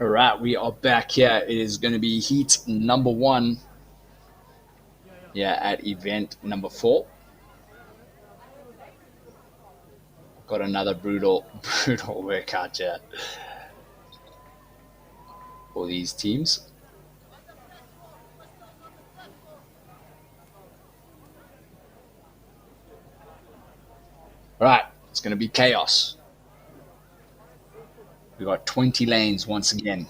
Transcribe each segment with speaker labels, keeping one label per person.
Speaker 1: All right, we are back here. It is going to be heat number one. Yeah, at event number 4. Got another brutal, brutal workout here for these teams. All right, it's going to be chaos. We got 20 lanes once again.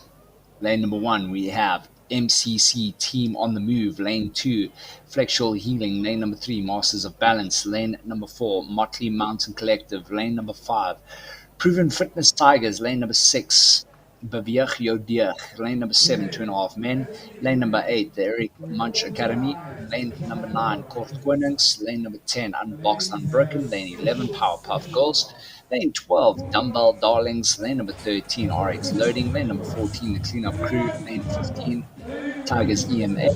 Speaker 1: Lane number 1, we have MCC Team on the Move. Lane 2, Flexual Healing. Lane number 3, Masters of Balance. Lane number 4, Motley Mountain Collective. Lane number 5, Proven Fitness Tigers. Lane number 6, Beweeg Jou Deeg. Lane number 7, 2.5 Men. Lane number 8, the Eric Munch Academy. Lane number 9, Kort Konings. Lane number 10, Unboxed Unbroken. Lane 11, Powerpuff Girls. Lane 12, Dumbbell Darlings. Lane number 13, RX Loading. Lane number 14, the Cleanup Crew. Lane 15, Tigers EMA.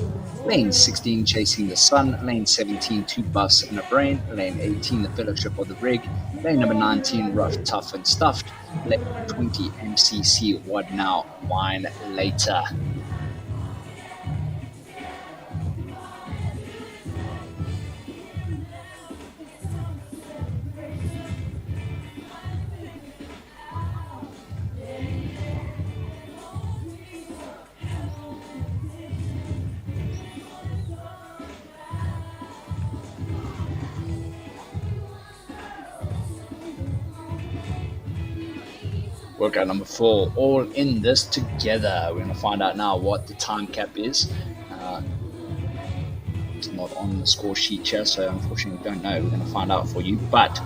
Speaker 1: Lane 16, Chasing the Sun. Lane 17, Two Buffs and a Brain. Lane 18, the Fellowship of the Rig. Lane number 19, Rough, Tough and Stuffed. Lane 20, MCC, What Now, Wine Later. Workout number 4, all in this together. We're going to find out now what the time cap is. It's not on the score sheet here, so unfortunately we don't know. We're going to find out for you. But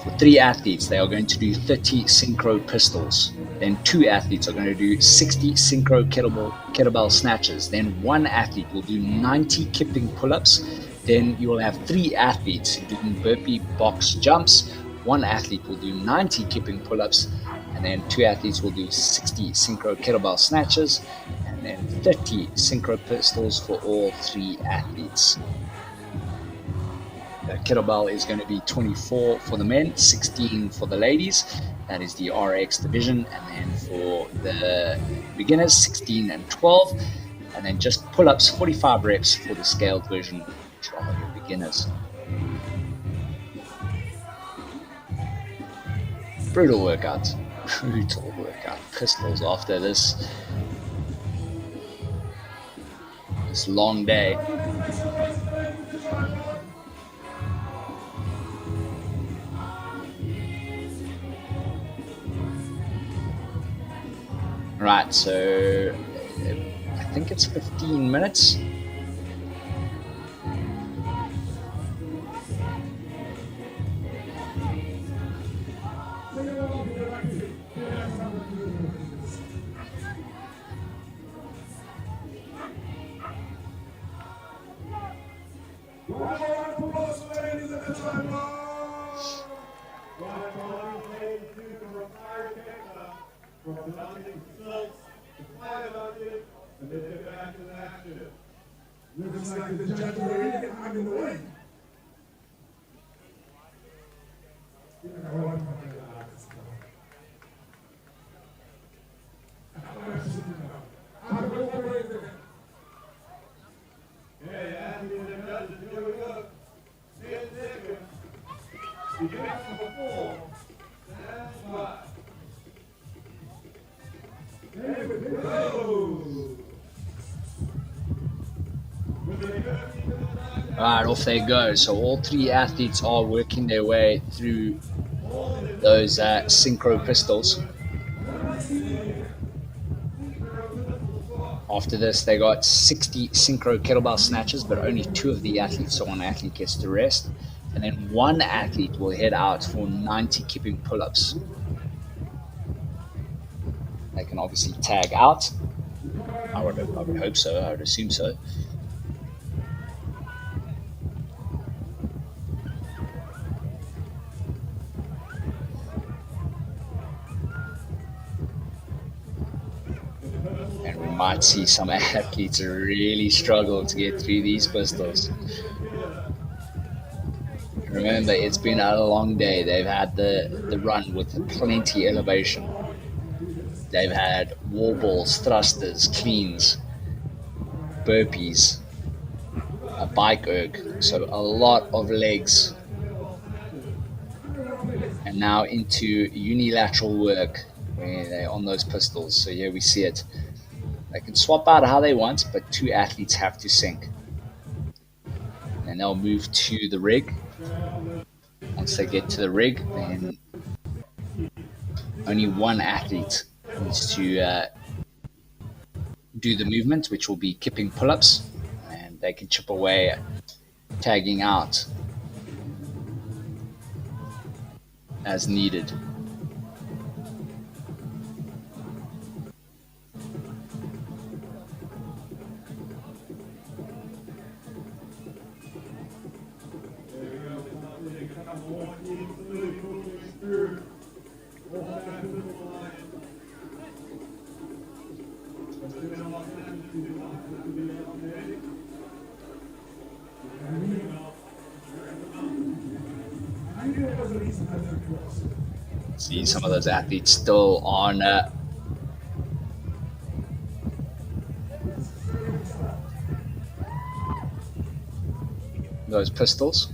Speaker 1: for 3 athletes, they are going to do 30 synchro pistols. Then 2 athletes are going to do 60 synchro kettlebell snatches. Then 1 athlete will do 90 kipping pull-ups. Then you will have 3 athletes doing burpee box jumps. 1 athlete will do 90 kipping pull-ups, and then 2 athletes will do 60 synchro kettlebell snatches, and then 30 synchro pistols for all 3 athletes. The kettlebell is going to be 24 for the men, 16 for the ladies. That is the RX division. And then for the beginners, 16 and 12. And then just pull-ups, 45 reps for the scaled version, which are the beginners. Brutal workout. Brutal workout. Pistols after this long day. Right, so I think it's 15 minutes.
Speaker 2: Looks like the judge already I'm in the way. I'm
Speaker 1: All right, off they go. So all three athletes are working their way through those synchro pistols. After this, they got 60 synchro kettlebell snatches, but only two of the athletes, so one athlete gets to rest. And then one athlete will head out for 90 kipping pull ups. They can obviously tag out. I would hope so. I would assume so. And we might see some athletes really struggle to get through these pistols. Remember, it's been a long day. They've had the run with plenty elevation. They've had wall balls, thrusters, cleans, burpees, a bike erg. So a lot of legs. And now into unilateral work where they're on those pistols. So here we see it. They can swap out how they want, but two athletes have to sync. And they'll move to the rig. Once they get to the rig, then only one athlete needs to do the movement, which will be kipping pull-ups, and they can chip away, tagging out as needed. See some of those athletes still on those pistols.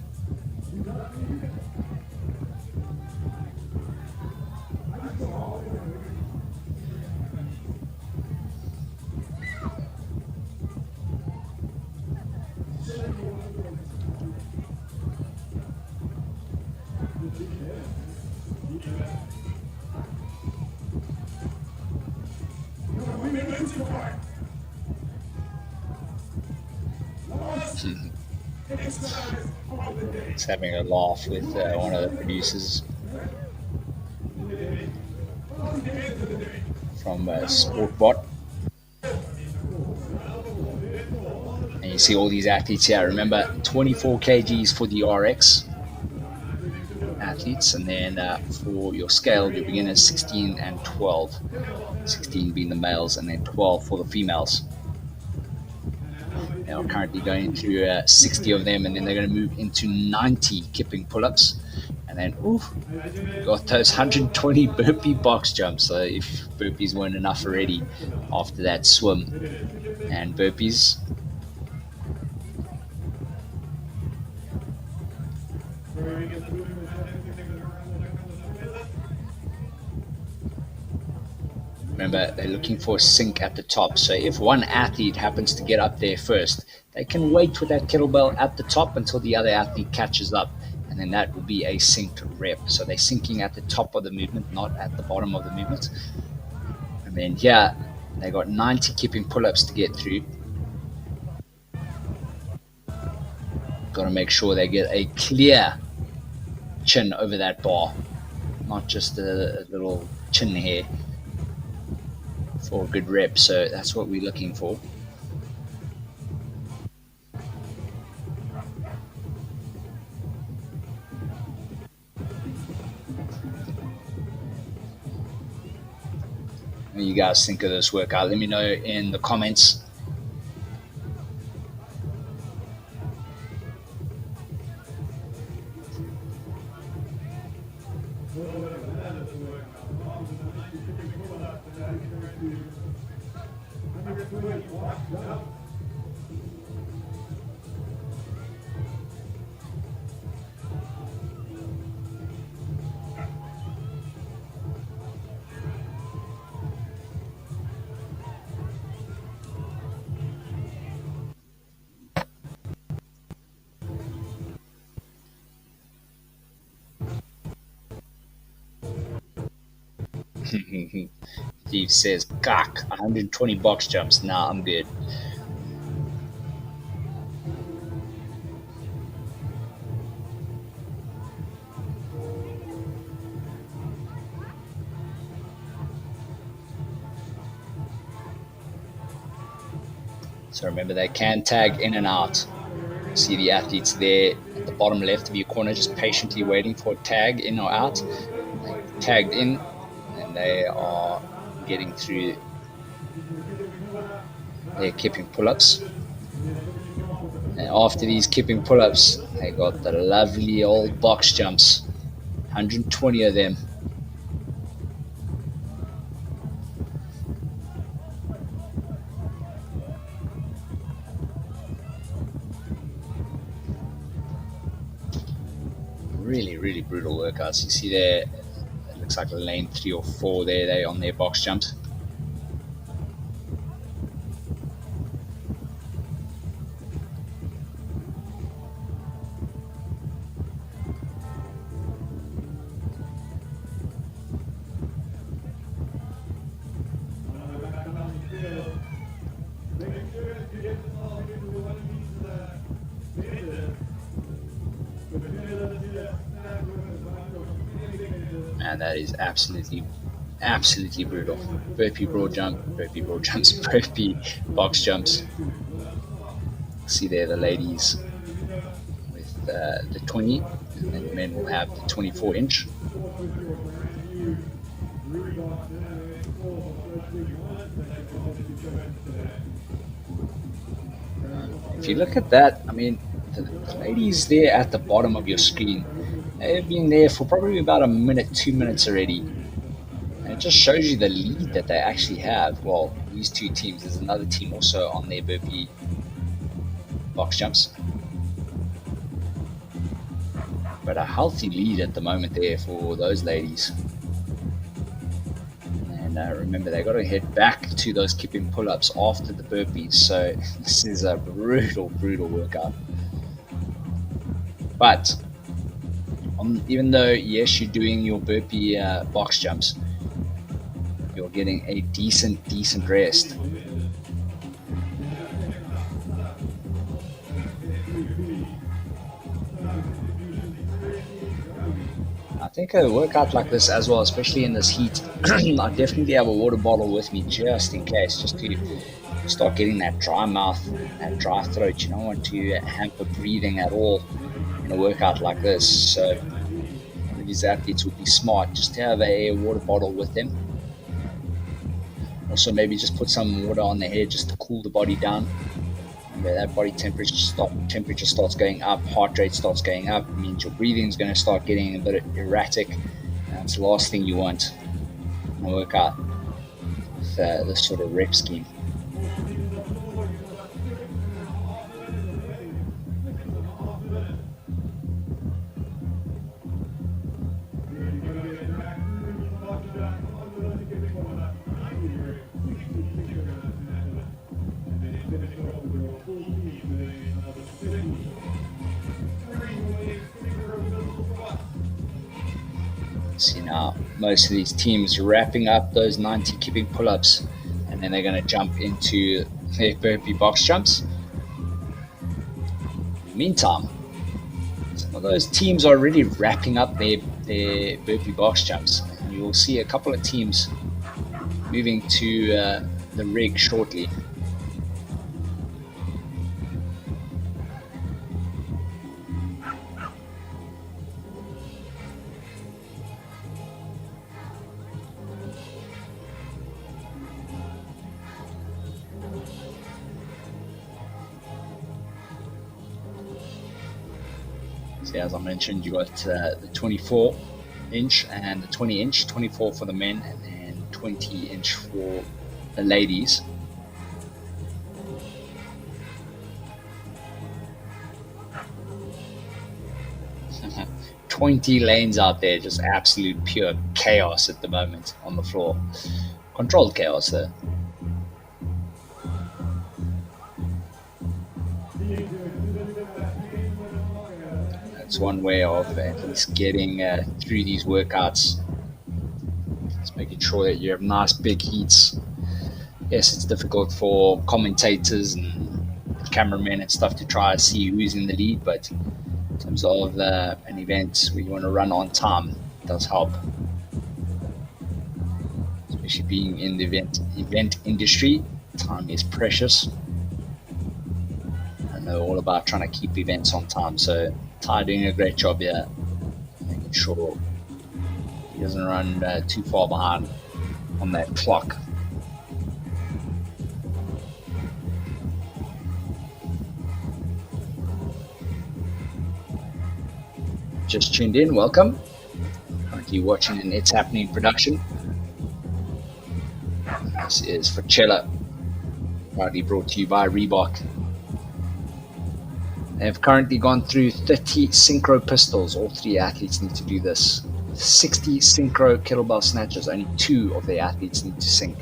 Speaker 1: He's having a laugh with one of the producers from Sportbot. And you see all these athletes here. Remember, 24 kgs for the RX athletes, and then for your scale, your beginners 16 and 12. 16 being the males, and then 12 for the females. They are currently going through 60 of them, and then they're going to move into 90 kipping pull-ups, and then got those 120 burpee box jumps. So if burpees weren't enough already after that swim and burpees. Remember, they're looking for a sync at the top. So if one athlete happens to get up there first, they can wait with that kettlebell at the top until the other athlete catches up. And then that will be a synced rep. So they're syncing at the top of the movement, not at the bottom of the movement. And then here, they got 90 kipping pull-ups to get through. Got to make sure they get a clear chin over that bar, not just a little chin hair for a good rep. So that's what we're looking for. What do you guys think of this workout? Let me know in the comments. Steve says, "Cock, 120 box jumps. Nah, I'm good." So remember, they can tag in and out. See the athletes there at the bottom left of your corner, just patiently waiting for a tag in or out. They tagged in, and they are getting through their kipping pull-ups. And after these kipping pull-ups, they got the lovely old box jumps, 120 of them. Really, really brutal workouts. You see there, it looks like lane 3 or 4 there, they on their box jumps. And that is absolutely brutal. Burpee broad jumps, burpee box jumps. See there the ladies with the 20, and then the men will have the 24-inch. If you look at that, I mean, the ladies there at the bottom of your screen, they've been there for probably about a minute, 2 minutes already. And it just shows you the lead that they actually have. Well, these two teams, there's another team also on their burpee box jumps. But a healthy lead at the moment there for those ladies. And remember, they got to head back to those kipping pull-ups after the burpees. So this is a brutal workout. But even though, yes, you're doing your burpee box jumps, you're getting a decent rest. I think a workout like this as well, especially in this heat, I definitely have a water bottle with me just in case, just to start getting that dry mouth, that dry throat. You don't want to hamper breathing at all in a workout like this. So these athletes would be smart just to have a water bottle with them. Also, maybe just put some water on their head just to cool the body down. Remember, that body temperature starts going up, heart rate starts going up. It means your breathing is going to start getting a bit erratic. That's the last thing you want in a workout with this sort of rep scheme. See now, most of these teams wrapping up those 90 kipping pull-ups, and then they're going to jump into their burpee box jumps. In the meantime, some of those teams are really wrapping up their burpee box jumps, and you will see a couple of teams moving to the rig shortly. So as I mentioned, you got the 24-inch and the 20-inch, 24 for the men and then 20-inch for the ladies. "20 lanes out there, just absolute pure chaos at the moment on the floor. Controlled chaos though. That's one way of at least getting through these workouts. It's making sure that you have nice big heats. Yes, it's difficult for commentators and cameramen and stuff to try to see who's in the lead, but in terms of an event where you want to run on time, it does help, especially being in the event industry. Time is precious. I know all about trying to keep events on time, so Ty doing a great job here, making sure he doesn't run too far behind on that clock. Just tuned in, welcome. Currently watching an It's Happening production. This is Fitchella, proudly brought to you by Reebok. They have currently gone through 30 synchro pistols. All three athletes need to do this. 60 synchro kettlebell snatches. Only 2 of the athletes need to sync.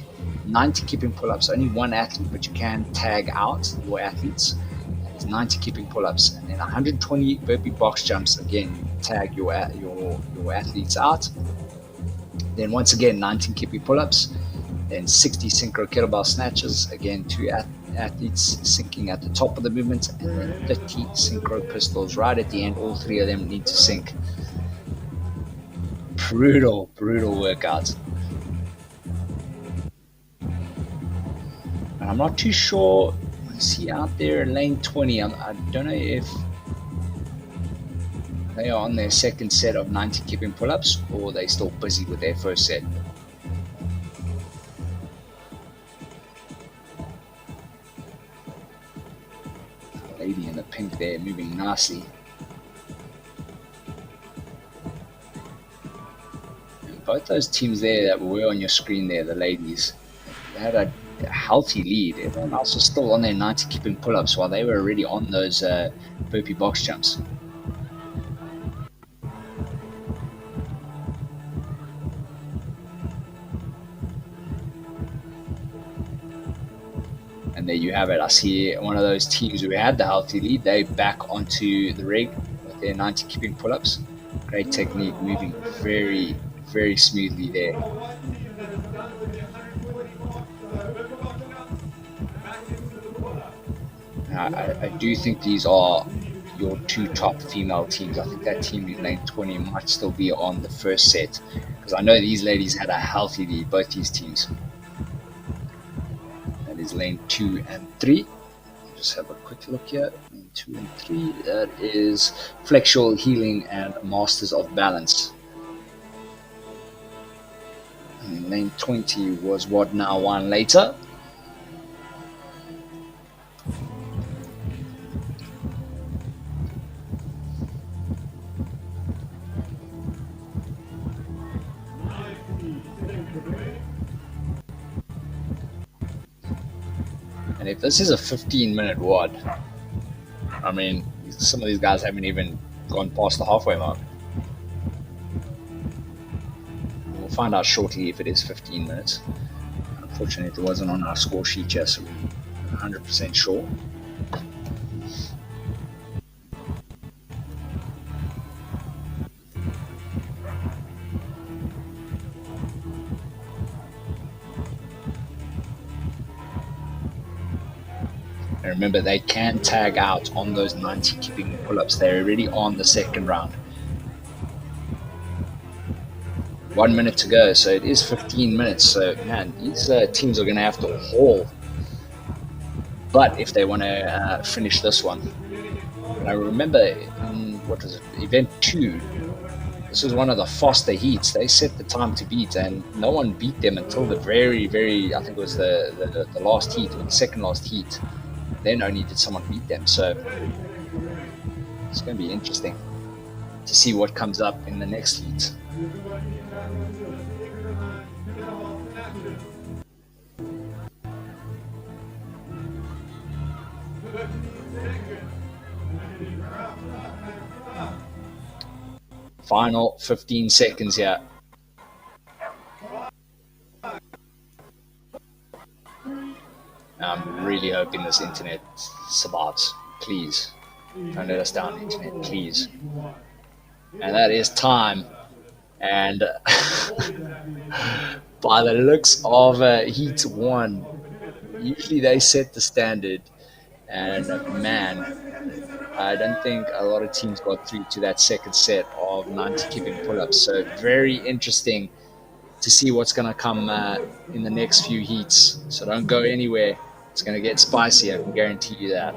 Speaker 1: 90 keeping pull-ups. Only 1 athlete, but you can tag out your athletes. That is 90 keeping pull-ups, and then 120 burpee box jumps. Again, tag your athletes out. Then once again, 19 keeping pull-ups. Then 60 synchro kettlebell snatches. Again, 2 athletes syncing at the top of the movement, and then 30 synchro pistols right at the end. All 3 of them need to sync. Brutal workout. And I'm not too sure. I see out there lane 20. I don't know if they are on their second set of 90 keeping pull-ups or they're still busy with their first set. Lady in the pink there, moving nicely. And both those teams there that were on your screen there, the ladies, they had a healthy lead. Everyone else was still on their 90 keeping pull-ups while they were already on those burpee box jumps. And there you have it. I see one of those teams who had the healthy lead. They back onto the rig with their 90 keeping pull-ups. Great technique, moving very, very smoothly there. I do think these are your 2 top female teams. I think that team in lane 20 might still be on the first set, because I know these ladies had a healthy lead, both these teams. That is lane 2 and 3. Just have a quick look here. Lane 2 and 3. That is Fitchella Healing and Masters of Balance. And lane 20 was what now 1 later. And if this is a 15-minute WOD, I mean, some of these guys haven't even gone past the halfway mark. We'll find out shortly if it is 15 minutes. Unfortunately, it wasn't on our score sheet yet, so we're 100% sure. And remember, they can tag out on those 90 keeping pull-ups. They're already on the second round. 1 minute to go, so it is 15 minutes. So, man, these teams are going to have to haul. But if they want to finish this one, and I remember in, what was it, event 2, this was one of the faster heats. They set the time to beat, and no one beat them until the very, I think it was the last heat, or the second last heat. Then only did someone beat them. So it's going to be interesting to see what comes up in the next heat. Final 15 seconds here. I'm really hoping this internet survives. Please. Don't let us down, internet, please. And that is time. And by the looks of Heat 1, usually they set the standard. And man, I don't think a lot of teams got through to that second set of 90 keeping pull ups. So, very interesting to see what's going to come in the next few heats. So, don't go anywhere. It's going to get spicy. I can guarantee you that.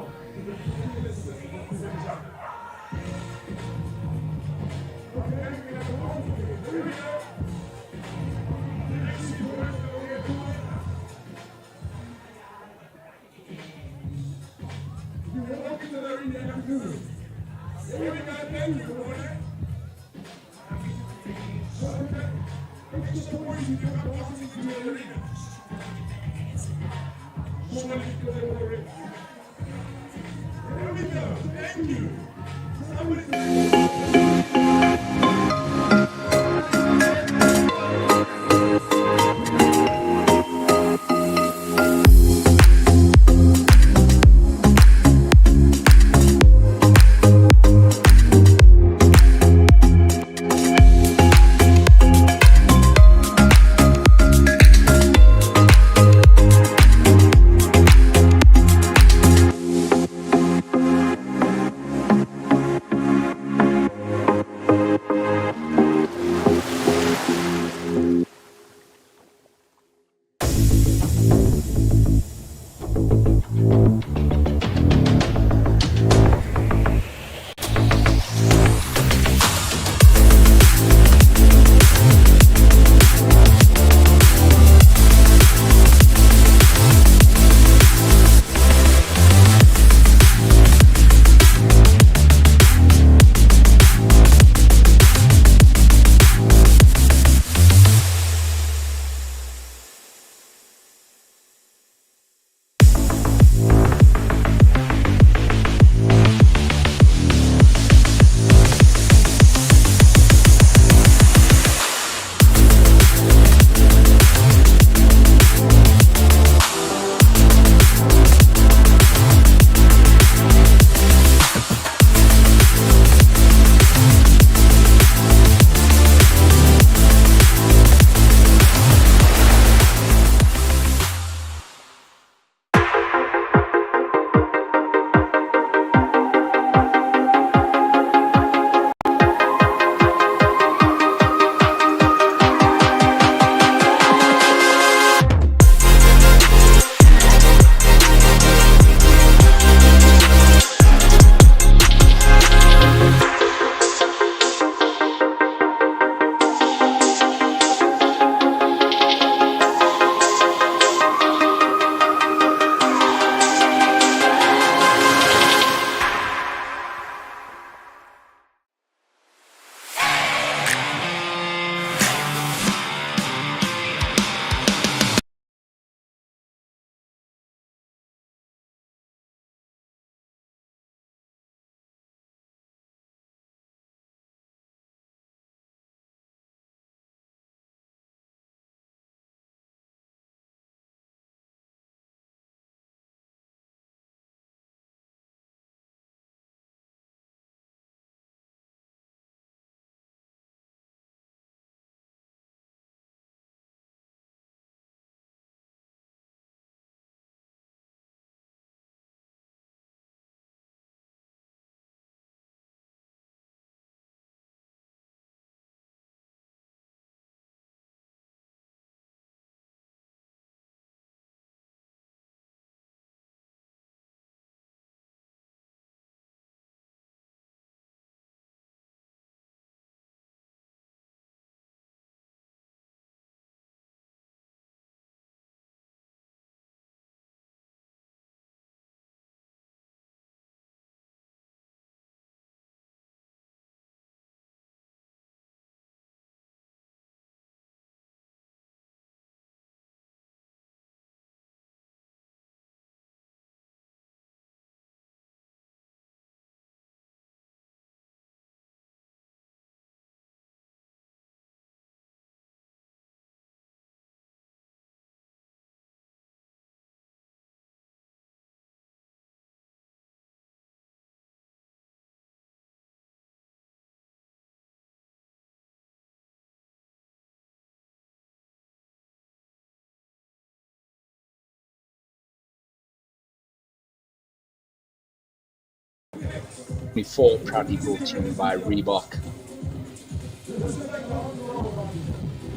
Speaker 1: 2024, proudly brought to you by Reebok.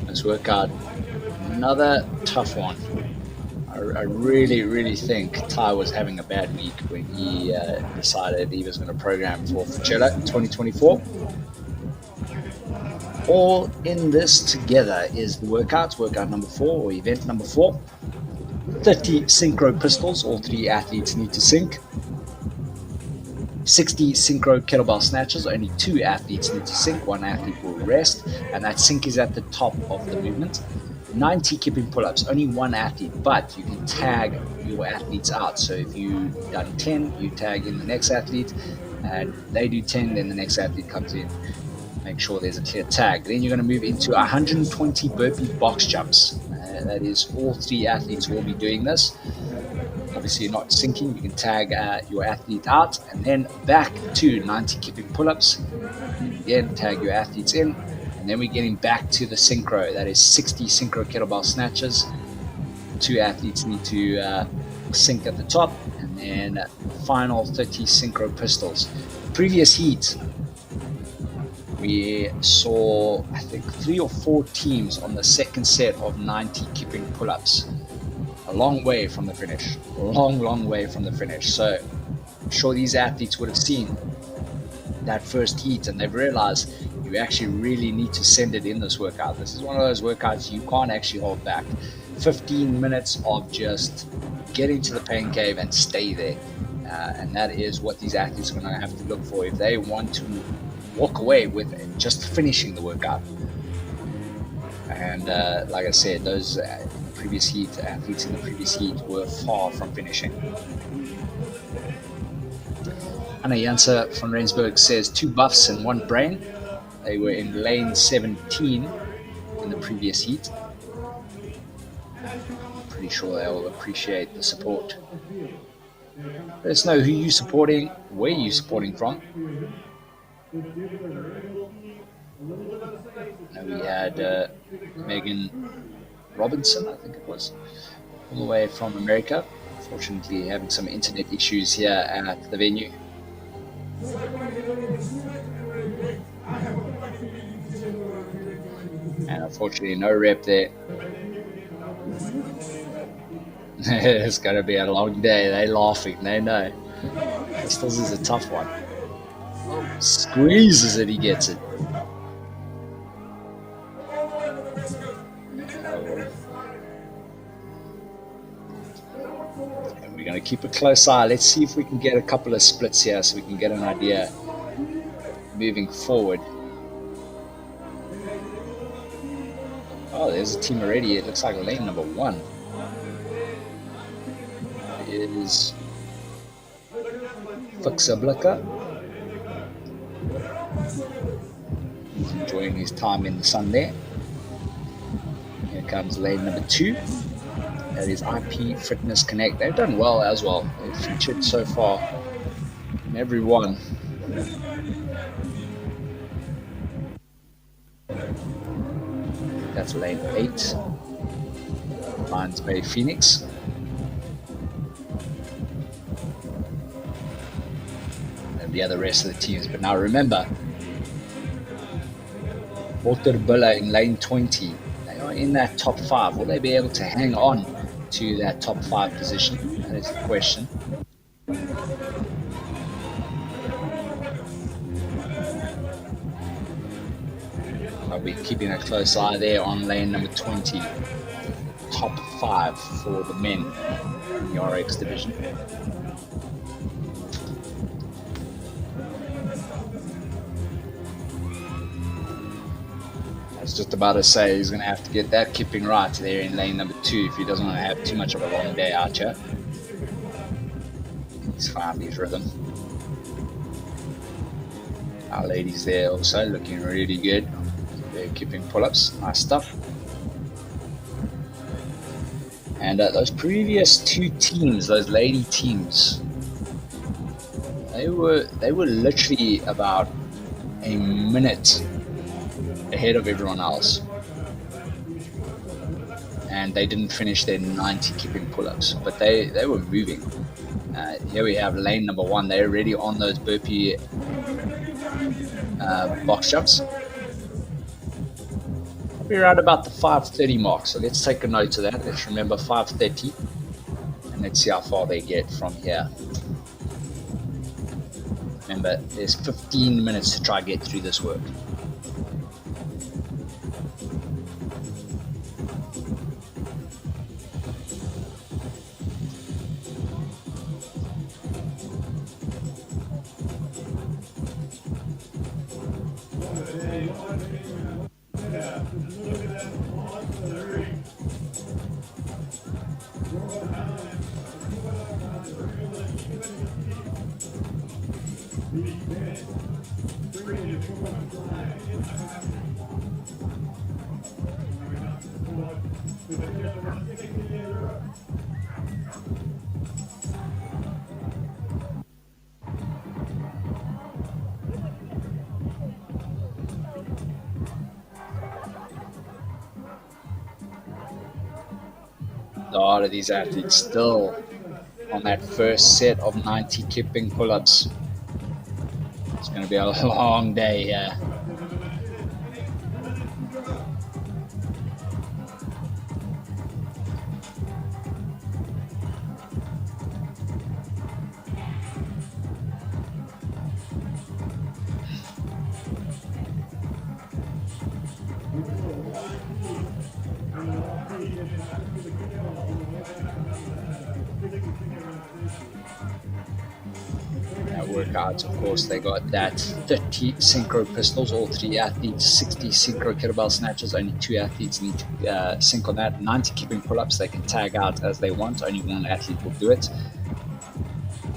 Speaker 1: Let's work out another tough one. I really, really think Ty was having a bad week when he decided he was going to program for Fitchella in 2024. All in this together is the workout number 4 or event number 4. 30 synchro pistols, all 3 athletes need to sync. 60 synchro kettlebell snatches, only 2 athletes need to sync, 1 athlete will rest, and that sync is at the top of the movement. 90 kipping pull-ups, only 1 athlete, but you can tag your athletes out. So if you've done 10, you tag in the next athlete, and they do 10, then the next athlete comes in. Make sure there's a clear tag. Then you're going to move into 120 burpee box jumps. That is, all 3 athletes will be doing this. Obviously, you're not syncing, you can tag your athlete out, and then back to 90 kipping pull-ups. Again, tag your athletes in, and then we're getting back to the synchro. That is 60 synchro kettlebell snatches. 2 athletes need to sync at the top, and then final 30 synchro pistols. Previous heat, we saw, I think, 3 or 4 teams on the second set of 90 kipping pull-ups. A long way from the finish. Long way from the finish. So I'm sure these athletes would have seen that first heat and they've realized you actually really need to send it in this workout. This is one of those workouts you can't actually hold back. 15 minutes of just getting to the pain cave and stay there. And that is what these athletes are going to have to look for if they want to walk away with just finishing the workout. And like I said, those athletes in the previous heat were far from finishing. Anna Janse from Rensburg says 2 buffs and 1 brain. They were in lane 17 in the previous heat. Pretty sure they'll appreciate the support. Let us know who you're supporting, where you're supporting from. And we had Megan Robinson, I think it was, all the way from America. Unfortunately, having some internet issues here at the venue. And unfortunately, no rep there. It's going to be a long day. They're laughing, they know. Pistols is a tough one. Squeezes it, he gets it. And we're going to keep a close eye. Let's see if we can get a couple of splits here so we can get an idea moving forward. Oh, there's a team already. It looks like lane number 1 is Fitchella. He's enjoying his time in the sun there. Here comes lane number 2. That is IP Fitness Connect. They've done well as well. They've featured so far in every one. That's lane 8. Lions Bay Phoenix. And the other rest of the teams. But now remember, Waterbulla in lane 20. They are in that top 5. Will they be able to hang on to that top 5 position? That is the question. I'll be keeping a close eye there on lane number 20. Top 5 for the men in the RX division. I was just about to say he's going to have to get that kipping right there in lane number 2 if he doesn't want to have too much of a long day out here. He's found his rhythm. Our ladies there also looking really good. They're keeping pull-ups, nice stuff. And those previous 2 teams, those lady teams, they were literally about a minute ahead of everyone else, and they didn't finish their 90 keeping pull-ups, but they were moving. Here we have lane number 1. They're already on those burpee box jumps. We're at about the 5:30 mark, so let's take a note of that. Let's remember 5:30, and let's see how far they get from here. Remember, there's 15 minutes to try to get through this work. A lot of these athletes still on that first set of 90 kipping pull-ups. It's going to be a long day here. Workouts, of course, they got that 30 synchro pistols, all 3 athletes, 60 synchro kettlebell snatches, only 2 athletes need to sync on that, 90 keeping pull-ups, they can tag out as they want, only 1 athlete will do it,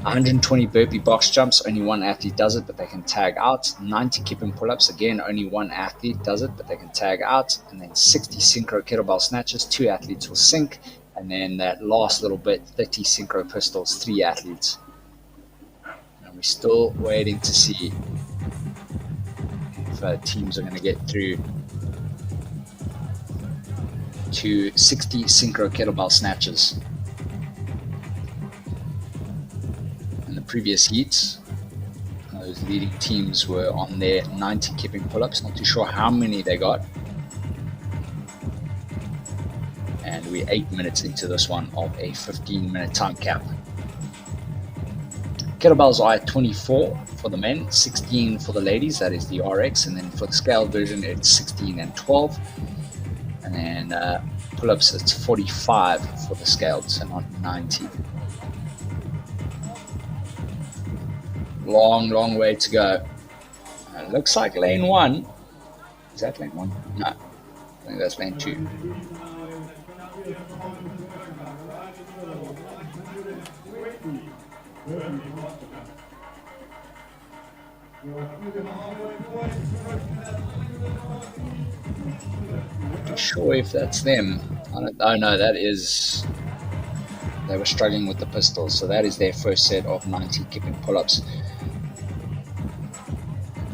Speaker 1: 120 burpee box jumps, only 1 athlete does it, but they can tag out, 90 keeping pull-ups, again, only 1 athlete does it, but they can tag out, and then 60 synchro kettlebell snatches, 2 athletes will sync, and then that last little bit, 30 synchro pistols, 3 athletes. We're still waiting to see if teams are going to get through to 60 synchro kettlebell snatches. In the previous heats, those leading teams were on their 90 keeping pull-ups. Not too sure how many they got. And we're 8 minutes into this one of a 15-minute time cap. Kettlebells are at 24 for the men, 16 for the ladies, that is the RX, and then for the scaled version it's 16 and 12, and then pull-ups it's 45 for the scaled, so not 90. Long way to go. It looks like lane 1. Is that lane 1? No, I think that's lane 2. Not sure if that's them. Oh no, that is. They were struggling with the pistols, so that is their first set of 90 kipping pull-ups.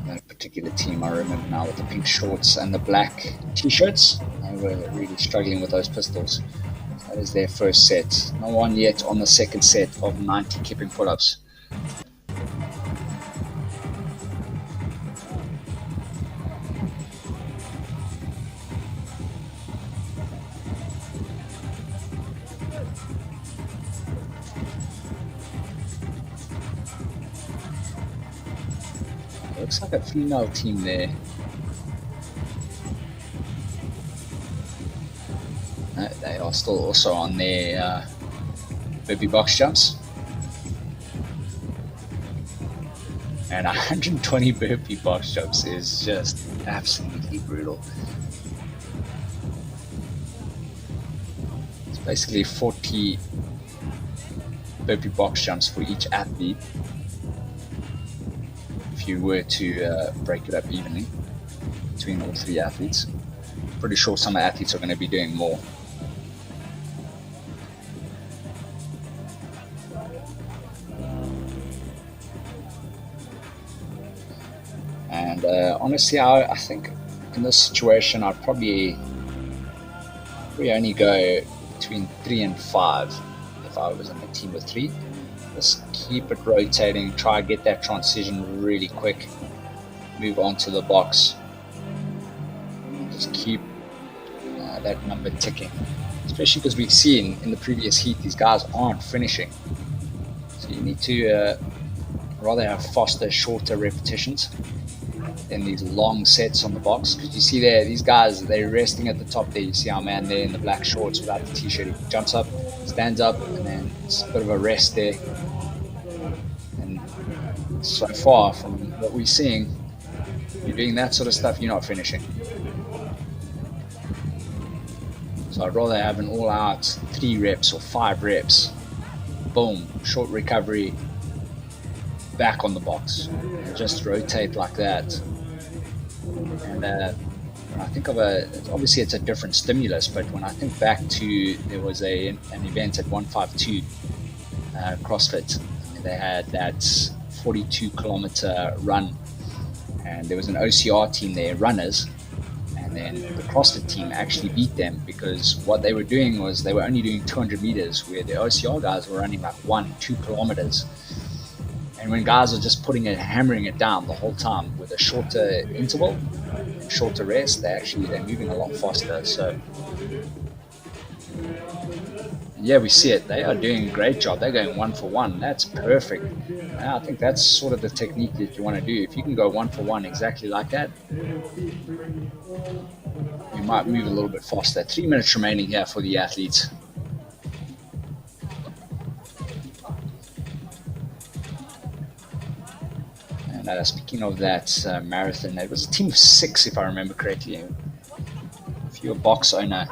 Speaker 1: That particular team, I remember now, with the pink shorts and the black t-shirts, they were really struggling with those pistols. So that is their first set. No one yet on the second set of 90 kipping pull-ups. Looks like a female team there. They are still also on their burpee box jumps. And 120 burpee box jumps is just absolutely brutal. It's basically 40 burpee box jumps for each athlete. You were to break it up evenly between all 3 athletes. Pretty sure some athletes are going to be doing more. And honestly, I think in this situation I'd probably only go between 3 and 5 if I was in a team of 3. Just keep it rotating. Try get that transition really quick. Move on to the box. Just keep that number ticking. Especially because we've seen in the previous heat, these guys aren't finishing. So you need to rather have faster, shorter repetitions than these long sets on the box. Because you see there, these guys, they're resting at the top there. You see our man there in the black shorts without the t-shirt. He jumps up, stands up, and then it's a bit of a rest there. And so far, from what we're seeing, you're doing that sort of stuff, you're not finishing. So I'd rather have an all-out 3 reps or 5 reps. Boom, short recovery, back on the box, and just rotate like that. And when I think of obviously it's a different stimulus, but when I think back to, there was an event at 152 CrossFit, they had that 42 kilometer run, and there was an OCR team there, runners, and then the CrossFit team actually beat them because what they were doing was they were only doing 200 meters, where the OCR guys were running like 1-2 kilometers. And when guys are just hammering it down the whole time with a shorter interval, shorter rest, they're moving a lot faster. So yeah, we see it. They are doing a great job. They're going 1 for 1. That's perfect. And I think that's sort of the technique that you want to do. If you can go 1 for 1 exactly like that, you might move a little bit faster. 3 minutes remaining here for the athletes. And speaking of that marathon, it was a team of 6, if I remember correctly. If you're a box owner,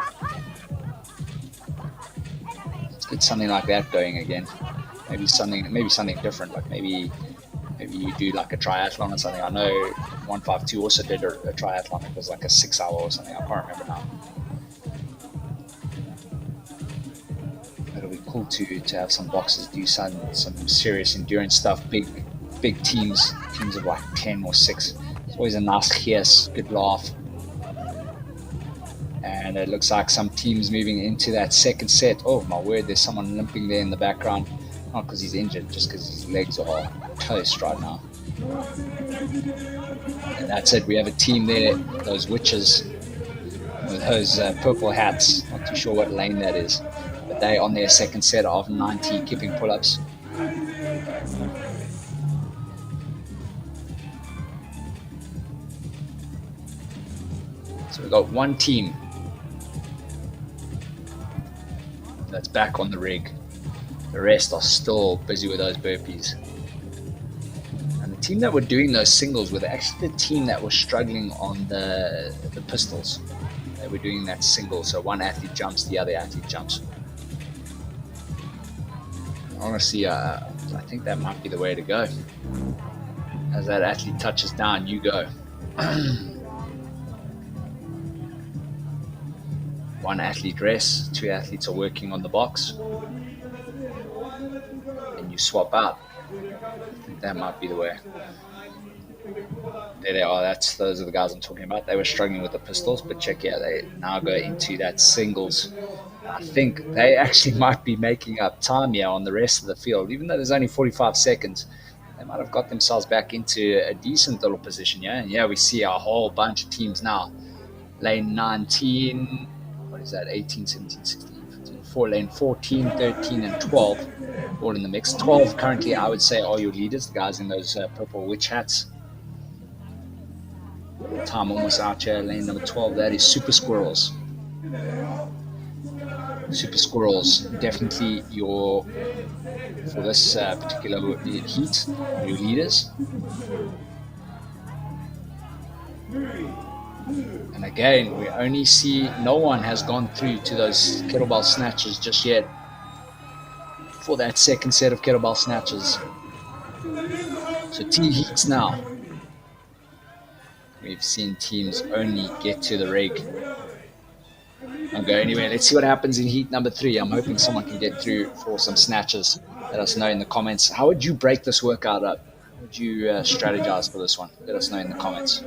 Speaker 1: let's get something like that going again. Maybe something different. Like maybe you do like a triathlon or something. I know 152 also did a triathlon. It was like a 6-hour or something. I can't remember now. It'll be cool to have some boxers do some serious endurance stuff. Big teams of like 10 or 6. It's always a nice kiss, good laugh. And it looks like some teams moving into that second set. Oh my word, there's someone limping there in the background. Not because he's injured, just because his legs are toast right now. And that's it, we have a team there, those witches with those purple hats. Not too sure what lane that is, but they on their second set of 90 kipping pull-ups. So we've got one team that's back on the rig. The rest are still busy with those burpees. And the team that were doing those singles were actually the team that was struggling on the pistols. They were doing that single, so one athlete jumps, the other athlete jumps. Honestly, I think that might be the way to go. As that athlete touches down, you go. One athlete rests, 2 athletes are working on the box, and you swap out. I think that might be the way. There they are. Those are the guys I'm talking about. They were struggling with the pistols, but check out, they now go into that singles. I think they actually might be making up time here on the rest of the field, even though there's only 45 seconds. They might have got themselves back into a decent little position, yeah. And yeah, we see a whole bunch of teams now. Lane 19. What is that? 18, 17, 16, 15, 4 lane 14, 13, and 12, all in the mix. 12 currently, I would say, are your leaders, the guys in those purple witch hats. Time almost out here. Lane number 12, that is Super Squirrels. Super Squirrels, definitely for this particular heat, your leaders. And again, we only see no one has gone through to those kettlebell snatches just yet for that second set of kettlebell snatches. So 2 heats now. We've seen teams only get to the rig. Okay, anyway, let's see what happens in heat number 3. I'm hoping someone can get through for some snatches. Let us know in the comments. How would you break this workout up? How would you strategize for this one? Let us know in the comments.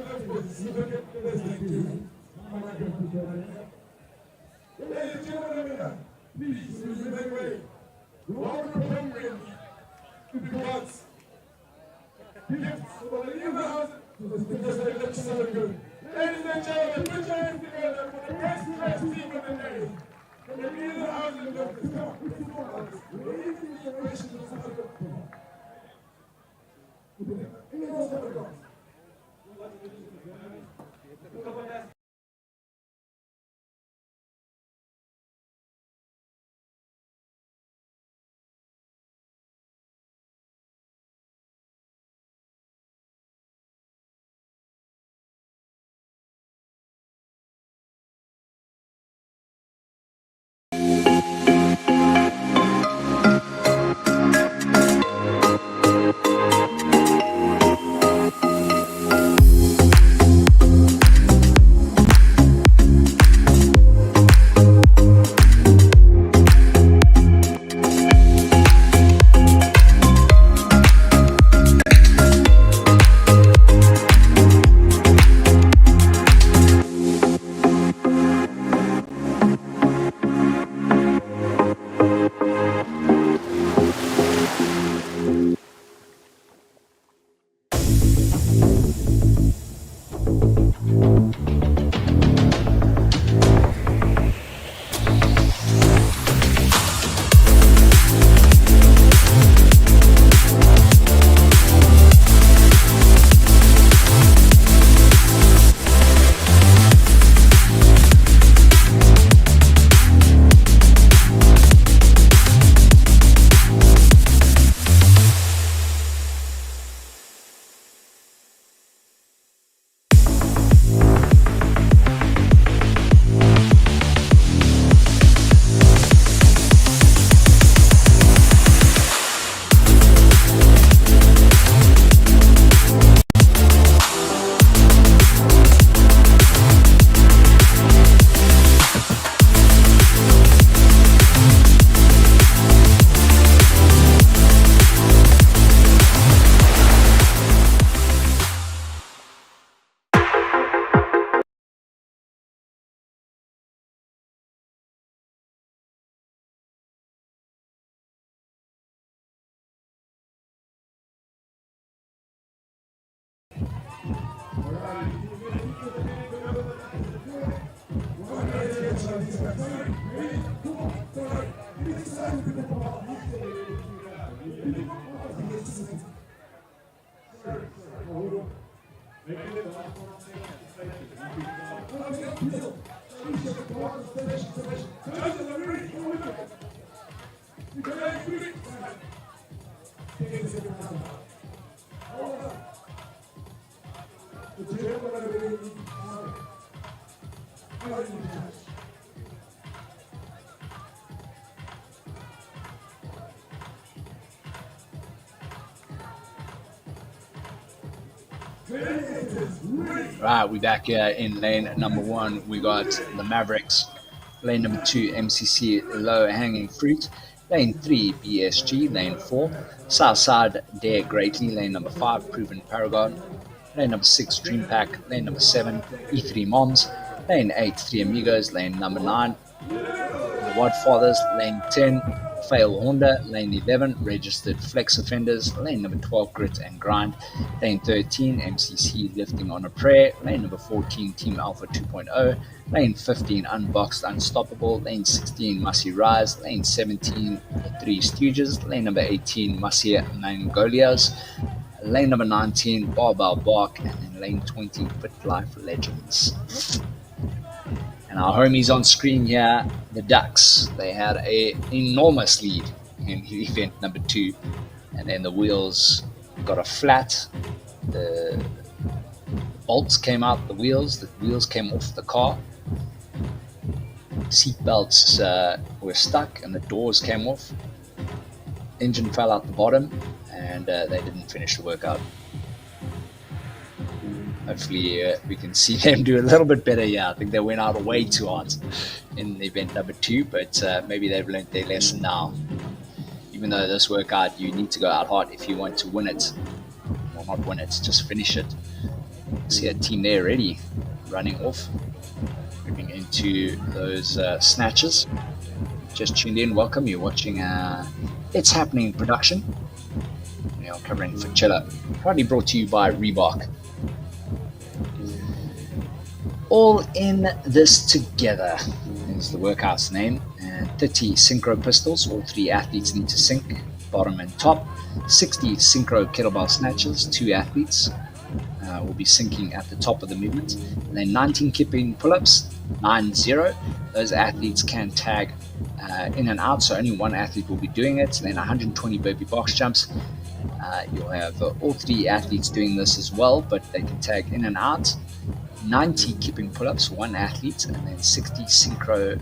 Speaker 2: gifts for the new house to the speakers of the ladies and gentlemen, put your hands together for the best dressed team of the day. From the new house and the
Speaker 1: Right, we back here in lane number one. We got the Mavericks. Lane number two, MCC Low Hanging Fruit. Lane three, BSG. Lane four, Southside Dare Greatly. Lane number five, Proven Paragon. Lane number six, Dream Pack. Lane number seven, E3 Moms. Lane eight, Three Amigos. Lane number nine, The Wadfathers. Lane 10, Fail Honda. Lane 11, Registered Flex Offenders. Lane number 12, Grit and Grind. Lane 13, MCC Lifting on a Prayer. Lane number 14, Team Alpha 2.0. Lane 15, Unboxed Unstoppable. Lane 16, Mussy Rise. Lane 17, The Three Stooges. Lane number 18, Mussy Mangolias. Lane number 19, Barbell Bark. And then lane 20, Fit Life Legends. And our homies on screen here, the Ducks, they had an enormous lead in event number two. And then the wheels got a flat. The bolts came out the wheels came off the car. Seat belts were stuck and the doors came off. Engine fell out the bottom and they didn't finish the workout. Hopefully we can see them do a little bit better. Yeah, I think they went out way too hard in event number two, but maybe they've learned their lesson now. Even though this workout, you need to go out hard if you want to win it. Well, not win it, just finish it. See a team there already running off, moving into those snatches. Just tuned in, welcome. You're watching It's Happening production. We are covering Fitchella. Proudly brought to you by Reebok. All in this together is the workout's name. And 30 synchro pistols, all three athletes need to sync, bottom and top. 60 synchro kettlebell snatches, two athletes will be syncing at the top of the movement. And then 19 kipping pull-ups, 9-0. Those athletes can tag in and out, so only one athlete will be doing it. And then 120 burpee box jumps. You'll have all three athletes doing this as well, but they can tag in and out. 90 kipping pull-ups, one athlete, and then 60 synchro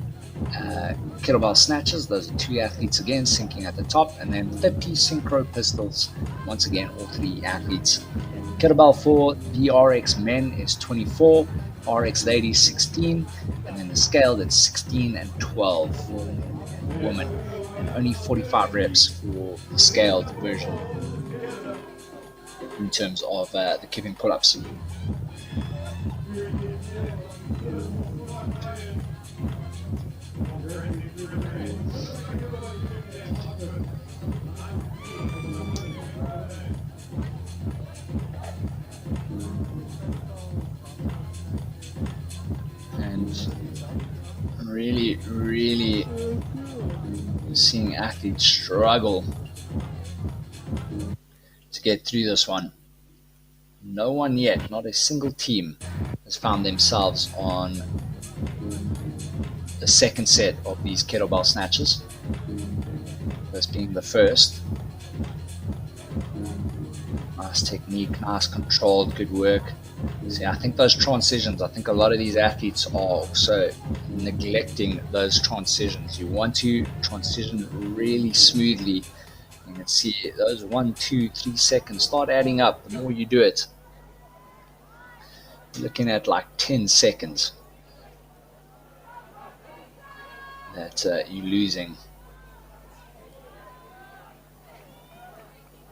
Speaker 1: kettlebell snatches. Those are two athletes again, syncing at the top, and then 30 synchro pistols, once again, all three athletes. Kettlebell for the RX men is 24, RX ladies 16, and then the scaled it's 16 and 12 for women, and only 45 reps for the scaled version in terms of the kipping pull-ups. And really seeing athletes struggle to get through this one. No one yet, not a single team, has found themselves on the second set of these kettlebell snatches. This being the first. Nice technique, nice controlled, good work. See, I think those transitions, I think a lot of these athletes are also neglecting those transitions. You want to transition really smoothly. You can see those 1, 2, 3 seconds start adding up the more you do it. You're looking at like 10 seconds that you're losing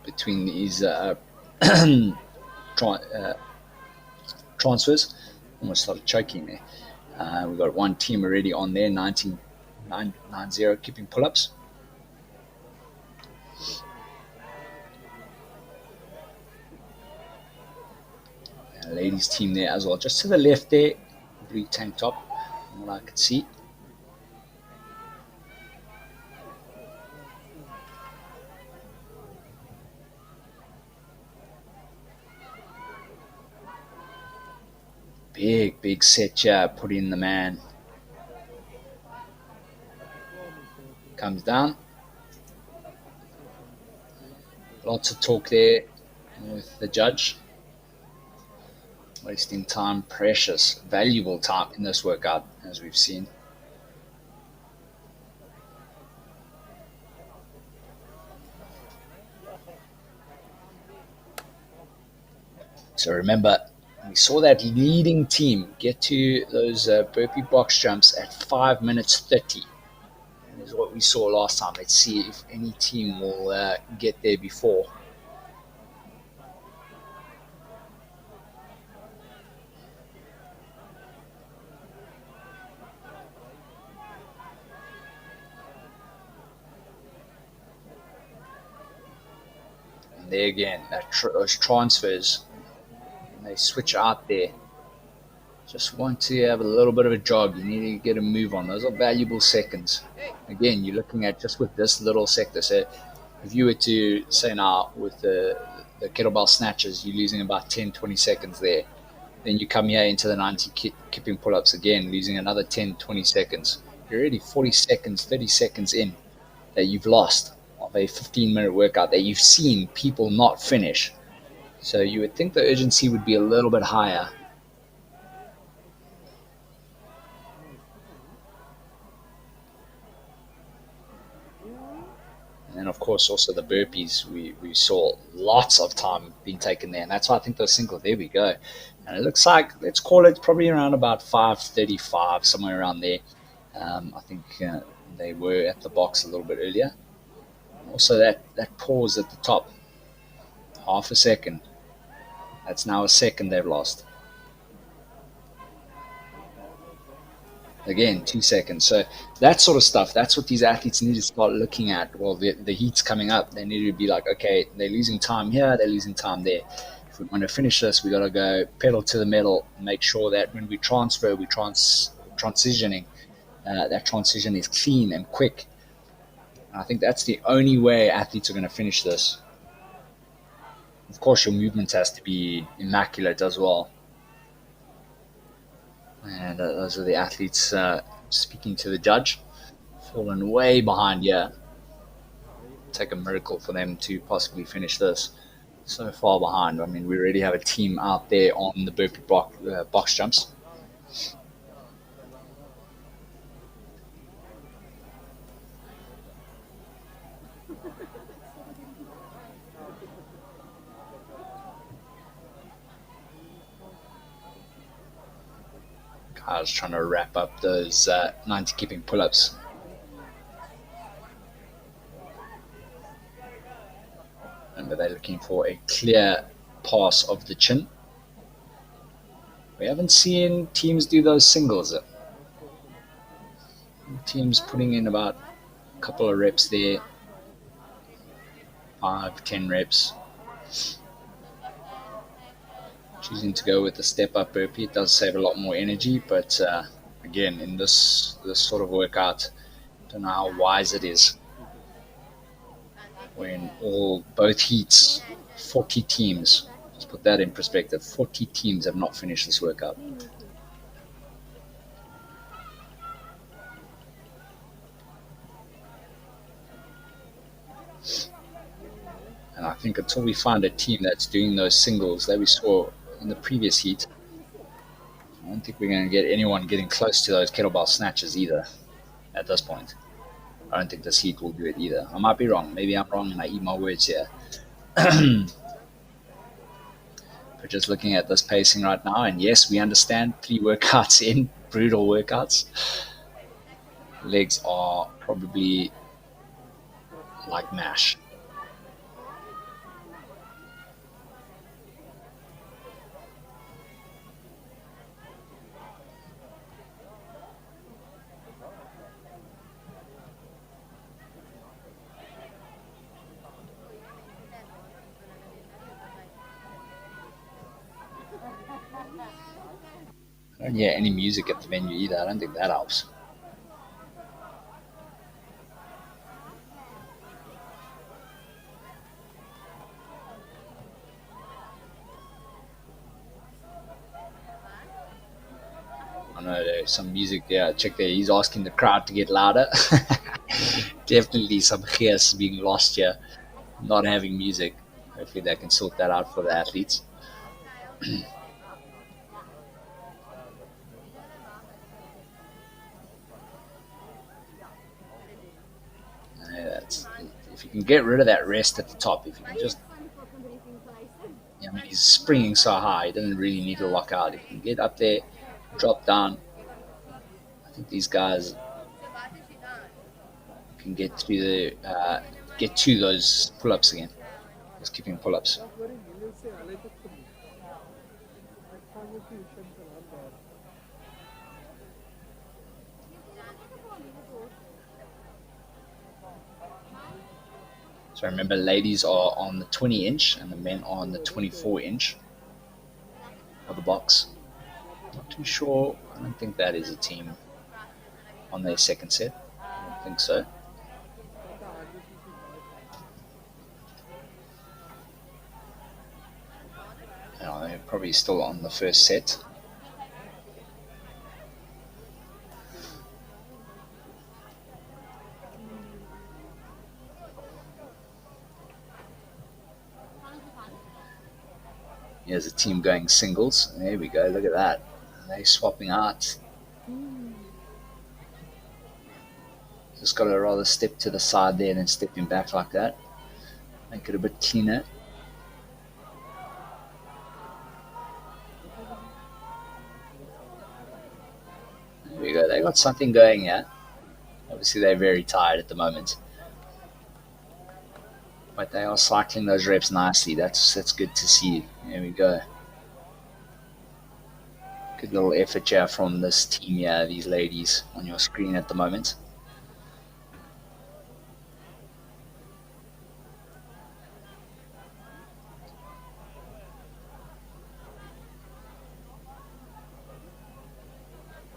Speaker 1: between these transfers. Almost started choking there. We've got one team already on there, 90 keeping pull-ups. Ladies team there as well, just to the left there, blue tank top, from what I could see. Big set here, put in the man. Comes down. Lots of talk there with the judge. Wasting time, precious, valuable time in this workout, as we've seen. So remember, we saw that leading team get to those burpee box jumps at 5 minutes 30. And is what we saw last time. Let's see if any team will get there before. And there again, those transfers, they switch out there. Just want to have a little bit of a jog. You need to get a move on. Those are valuable seconds. Again, you're looking at just with this little sector. So if you were to say now with the kettlebell snatches, you're losing about 10, 20 seconds there. Then you come here into the 90 kipping pull-ups again, losing another 10, 20 seconds. You're already 40 seconds, 30 seconds in that you've lost of a 15-minute workout that you've seen people not finish. So you would think the urgency would be a little bit higher. And then, of course, also the burpees. We saw lots of time being taken there. And that's why I think those singles, there we go. And it looks like, let's call it probably around about 5:35, somewhere around there. I think they were at the box a little bit earlier. Also, that pause at the top, half a second. That's now a second they've lost. Again, 2 seconds. So that sort of stuff, that's what these athletes need to start looking at. Well, the heat's coming up. They need to be like, okay, they're losing time here, they're losing time there. If we want to finish this, we got to go pedal to the metal, make sure that when we transfer, we transitioning. That transition is clean and quick. And I think that's the only way athletes are going to finish this. Of course, your movement has to be immaculate as well. And those are the athletes speaking to the judge. Fallen way behind, yeah. Take a miracle for them to possibly finish this. So far behind. I mean, we already have a team out there on the burpee box jumps. I was trying to wrap up those 90 keeping pull ups. Remember, they're looking for a clear pass of the chin. We haven't seen teams do those singles. Teams putting in about a couple of reps there, 5, 10 reps. Choosing to go with the step up burpee, it does save a lot more energy, but again, in this sort of workout, I don't know how wise it is when both heats, 40 teams. Let's put that in perspective. 40 teams have not finished this workout. And I think until we find a team that's doing those singles that we saw in the previous heat, I don't think we're going to get anyone getting close to those kettlebell snatches either at this point. I don't think this heat will do it either. I might be wrong. Maybe I'm wrong and I eat my words here. But just looking at this pacing right now, and yes, we understand 3 workouts in, brutal workouts. Legs are probably like mash. I don't hear any music at the venue either. I don't think that helps. I know there's some music. Yeah, check there. He's asking the crowd to get louder. Definitely some chaos being lost here, not having music. Hopefully they can sort that out for the athletes. That's, if you can get rid of that rest at the top, if you can just, I mean, he's springing so high, he doesn't really need to lock out. If you can get up there, drop down, I think these guys can get to those pull-ups again. Just keeping pull-ups. So remember, ladies are on the 20 inch and the men are on the 24 inch of the box. Not too sure. I don't think that is a team on their second set. I don't think so. They're probably still on the first set. Here's a team going singles. There we go. Look at that. They're swapping out. Just got to rather step to the side there than stepping back like that. Make it a bit cleaner. There we go. They got something going here. Obviously, they're very tired at the moment. But they are cycling those reps nicely. That's good to see. There we go. Good little effort here from this team here, these ladies on your screen at the moment.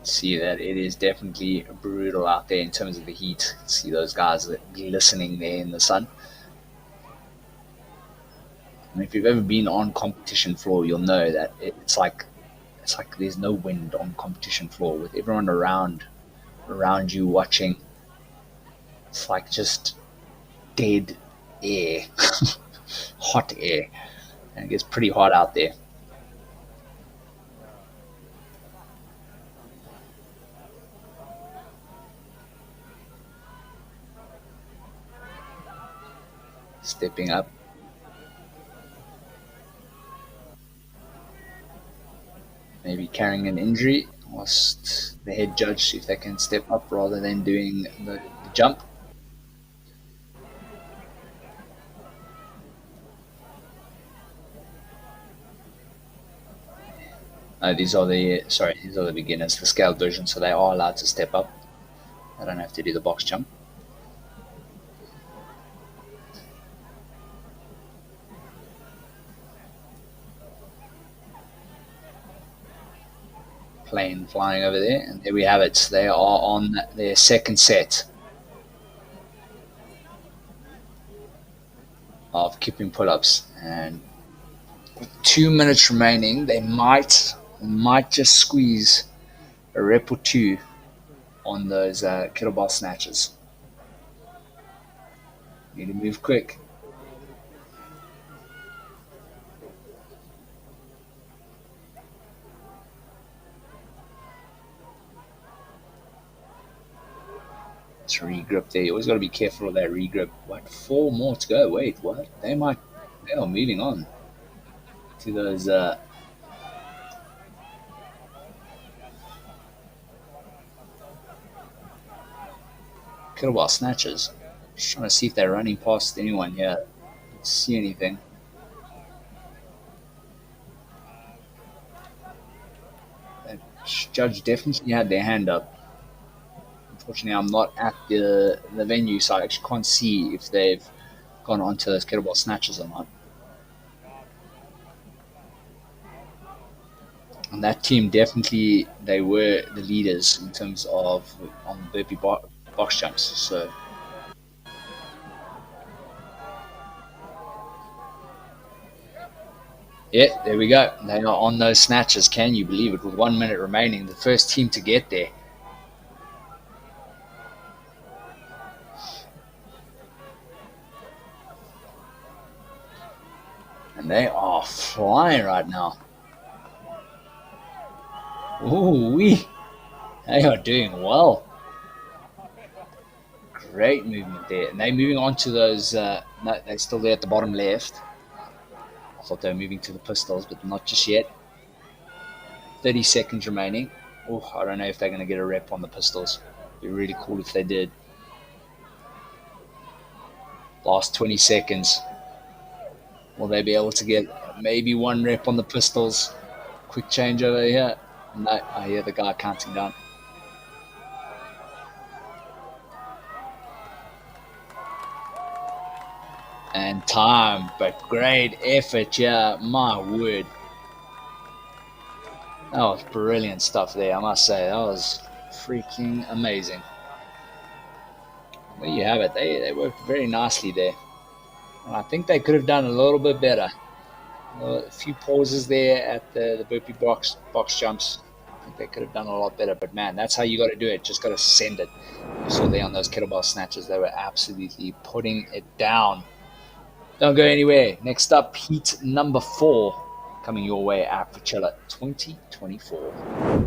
Speaker 1: See that it is definitely brutal out there in terms of the heat. See those guys glistening there in the sun. And if you've ever been on competition floor, you'll know that it's like there's no wind on competition floor with everyone around you watching. It's like just dead air, hot air, and it gets pretty hot out there. Stepping up, maybe carrying an injury, whilst the head judge if they can step up rather than doing the jump. These are the beginners, the scaled version, so they are allowed to step up. They don't have to do the box jump. Plane flying over there, and there we have it. They are on their second set of keeping pull-ups, and 2 minutes remaining. They might just squeeze a rep or two on those kettlebell snatches. Need to move quick. Let's regrip there. You always got to be careful of that regrip. What? 4 more to go. Wait, what? They are moving on to those kettlebell snatches. Just trying to see if they're running past anyone here. Don't see anything. That judge definitely had their hand up. Unfortunately, I'm not at the venue, so I actually can't see if they've gone onto those kettlebell snatches or not. And that team definitely they were the leaders in terms of on burpee box jumps. So yeah, there we go. They are on those snatches. Can you believe it? With 1 minute remaining, the first team to get there, and they are flying right now. Ooh wee! They are doing well. Great movement there, and they're moving on to those. No, they're still there at the bottom left. I thought they were moving to the pistols, but not just yet. 30 seconds remaining. Oh, I don't know if they're going to get a rep on the pistols. It'd be really cool if they did. Last 20 seconds. Will they be able to get maybe one rep on the pistols? Quick change over here. No, I hear the guy counting down. And time, but great effort, yeah, my word. That was brilliant stuff there, I must say. That was freaking amazing. There you have it. They worked very nicely there. And I think they could have done a little bit better. A few pauses there at the burpee box jumps. I think they could have done a lot better. But man, that's how you got to do it. Just got to send it. You saw there on those kettlebell snatches, they were absolutely putting it down. Don't go anywhere. Next up, heat number 4 coming your way at Fitchella 2024.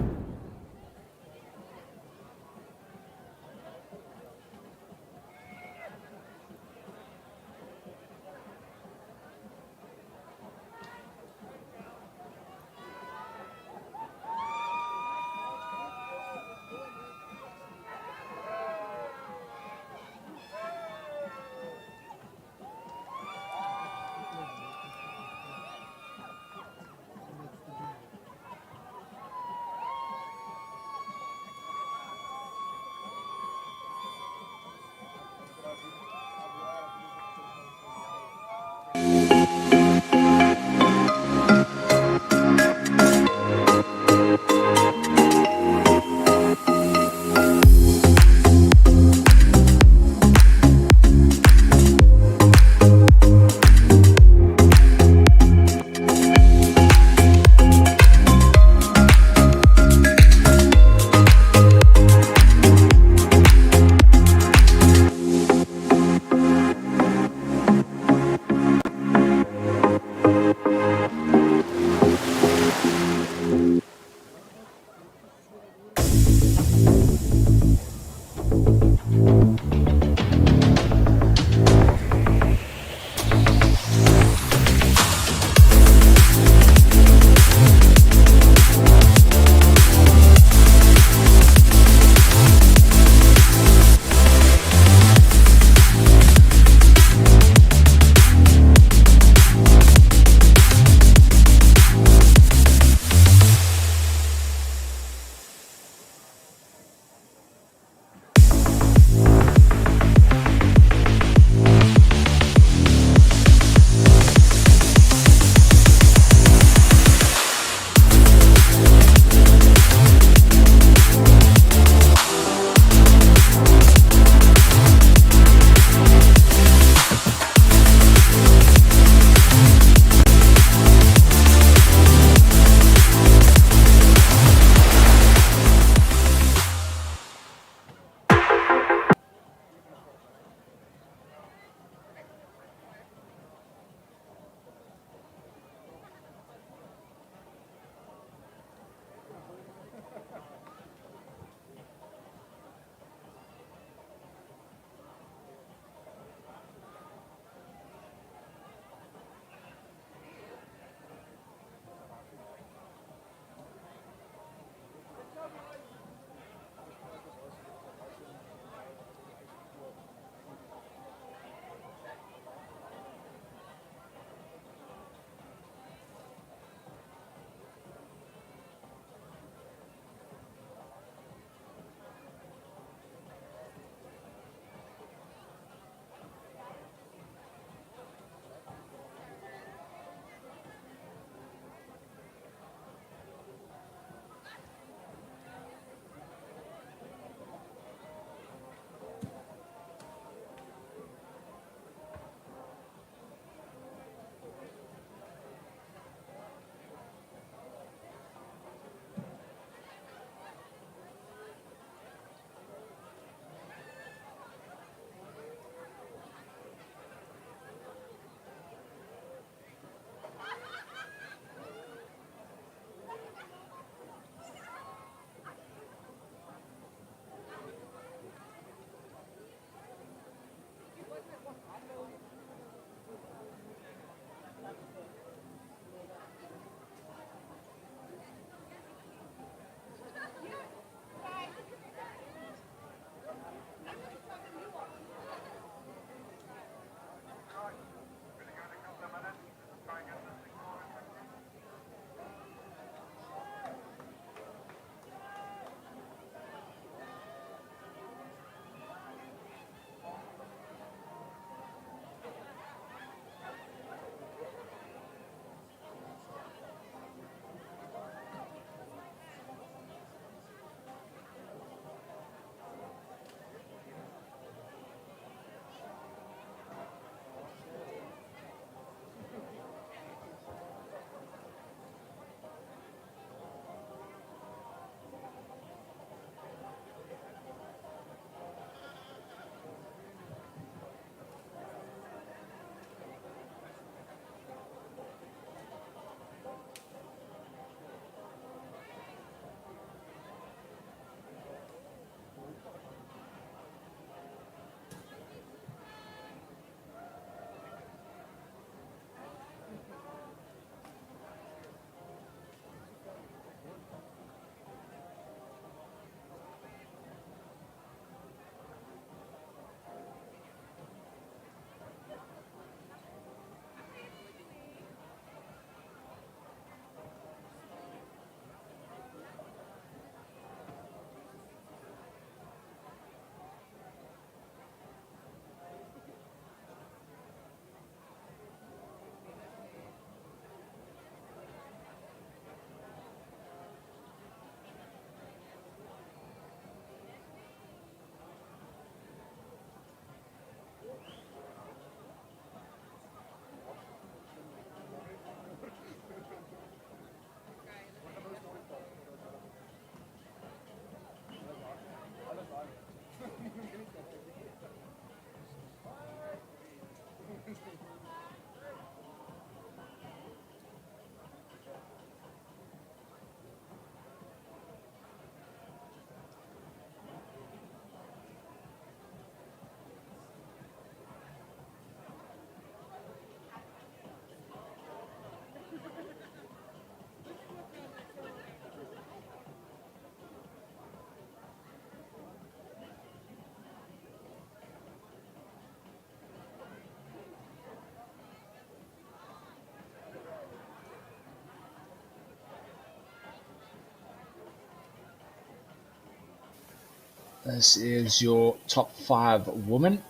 Speaker 1: This is your top five women,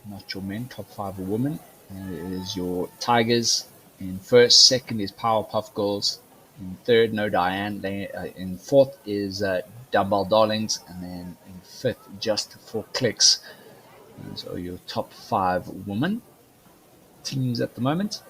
Speaker 1: not your men, top five women. And it is your Tigers in first, second is Powerpuff Girls, in third, No Diane, in fourth is Dumbbell Darlings, and then in fifth, Just for Clicks. These are your top five women teams at the moment.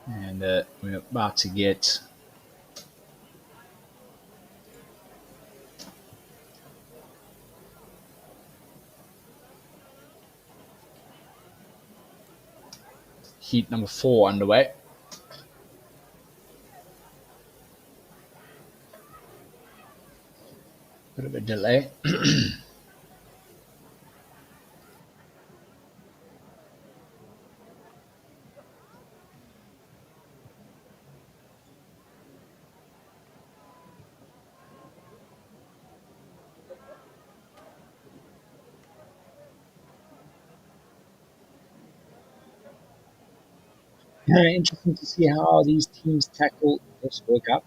Speaker 1: And we're about to get heat number 4 underway. Bit of a delay. Yeah, interesting to see how these teams tackle this World Cup.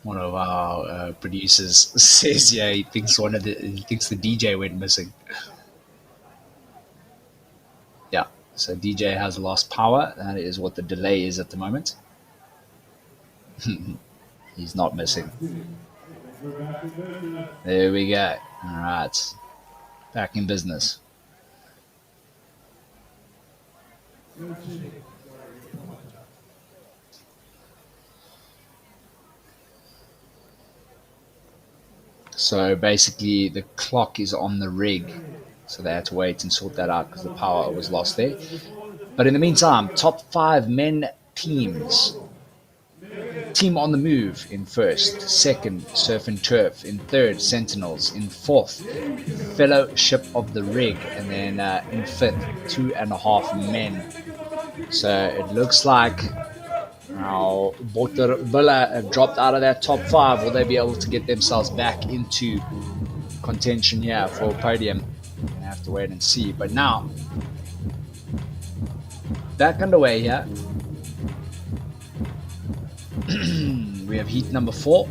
Speaker 1: One of our producers says, yeah, he thinks the DJ went missing. Yeah, so DJ has lost power. That is what the delay is at the moment. He's not missing. There we go. All right, back in business. So basically, the clock is on the rig. So they had to wait and sort that out because the power was lost there. But in the meantime, top five men teams. Team on the Move in first, second, Surf and Turf in third, Sentinels in fourth, Fellowship of the Rig, and then in fifth, Two and a Half Men. So it looks like now Botter Villa have dropped out of that top five. Will they be able to get themselves back into contention here for a podium? We're gonna have to wait and see. But now, back underway here. We have heat number 4.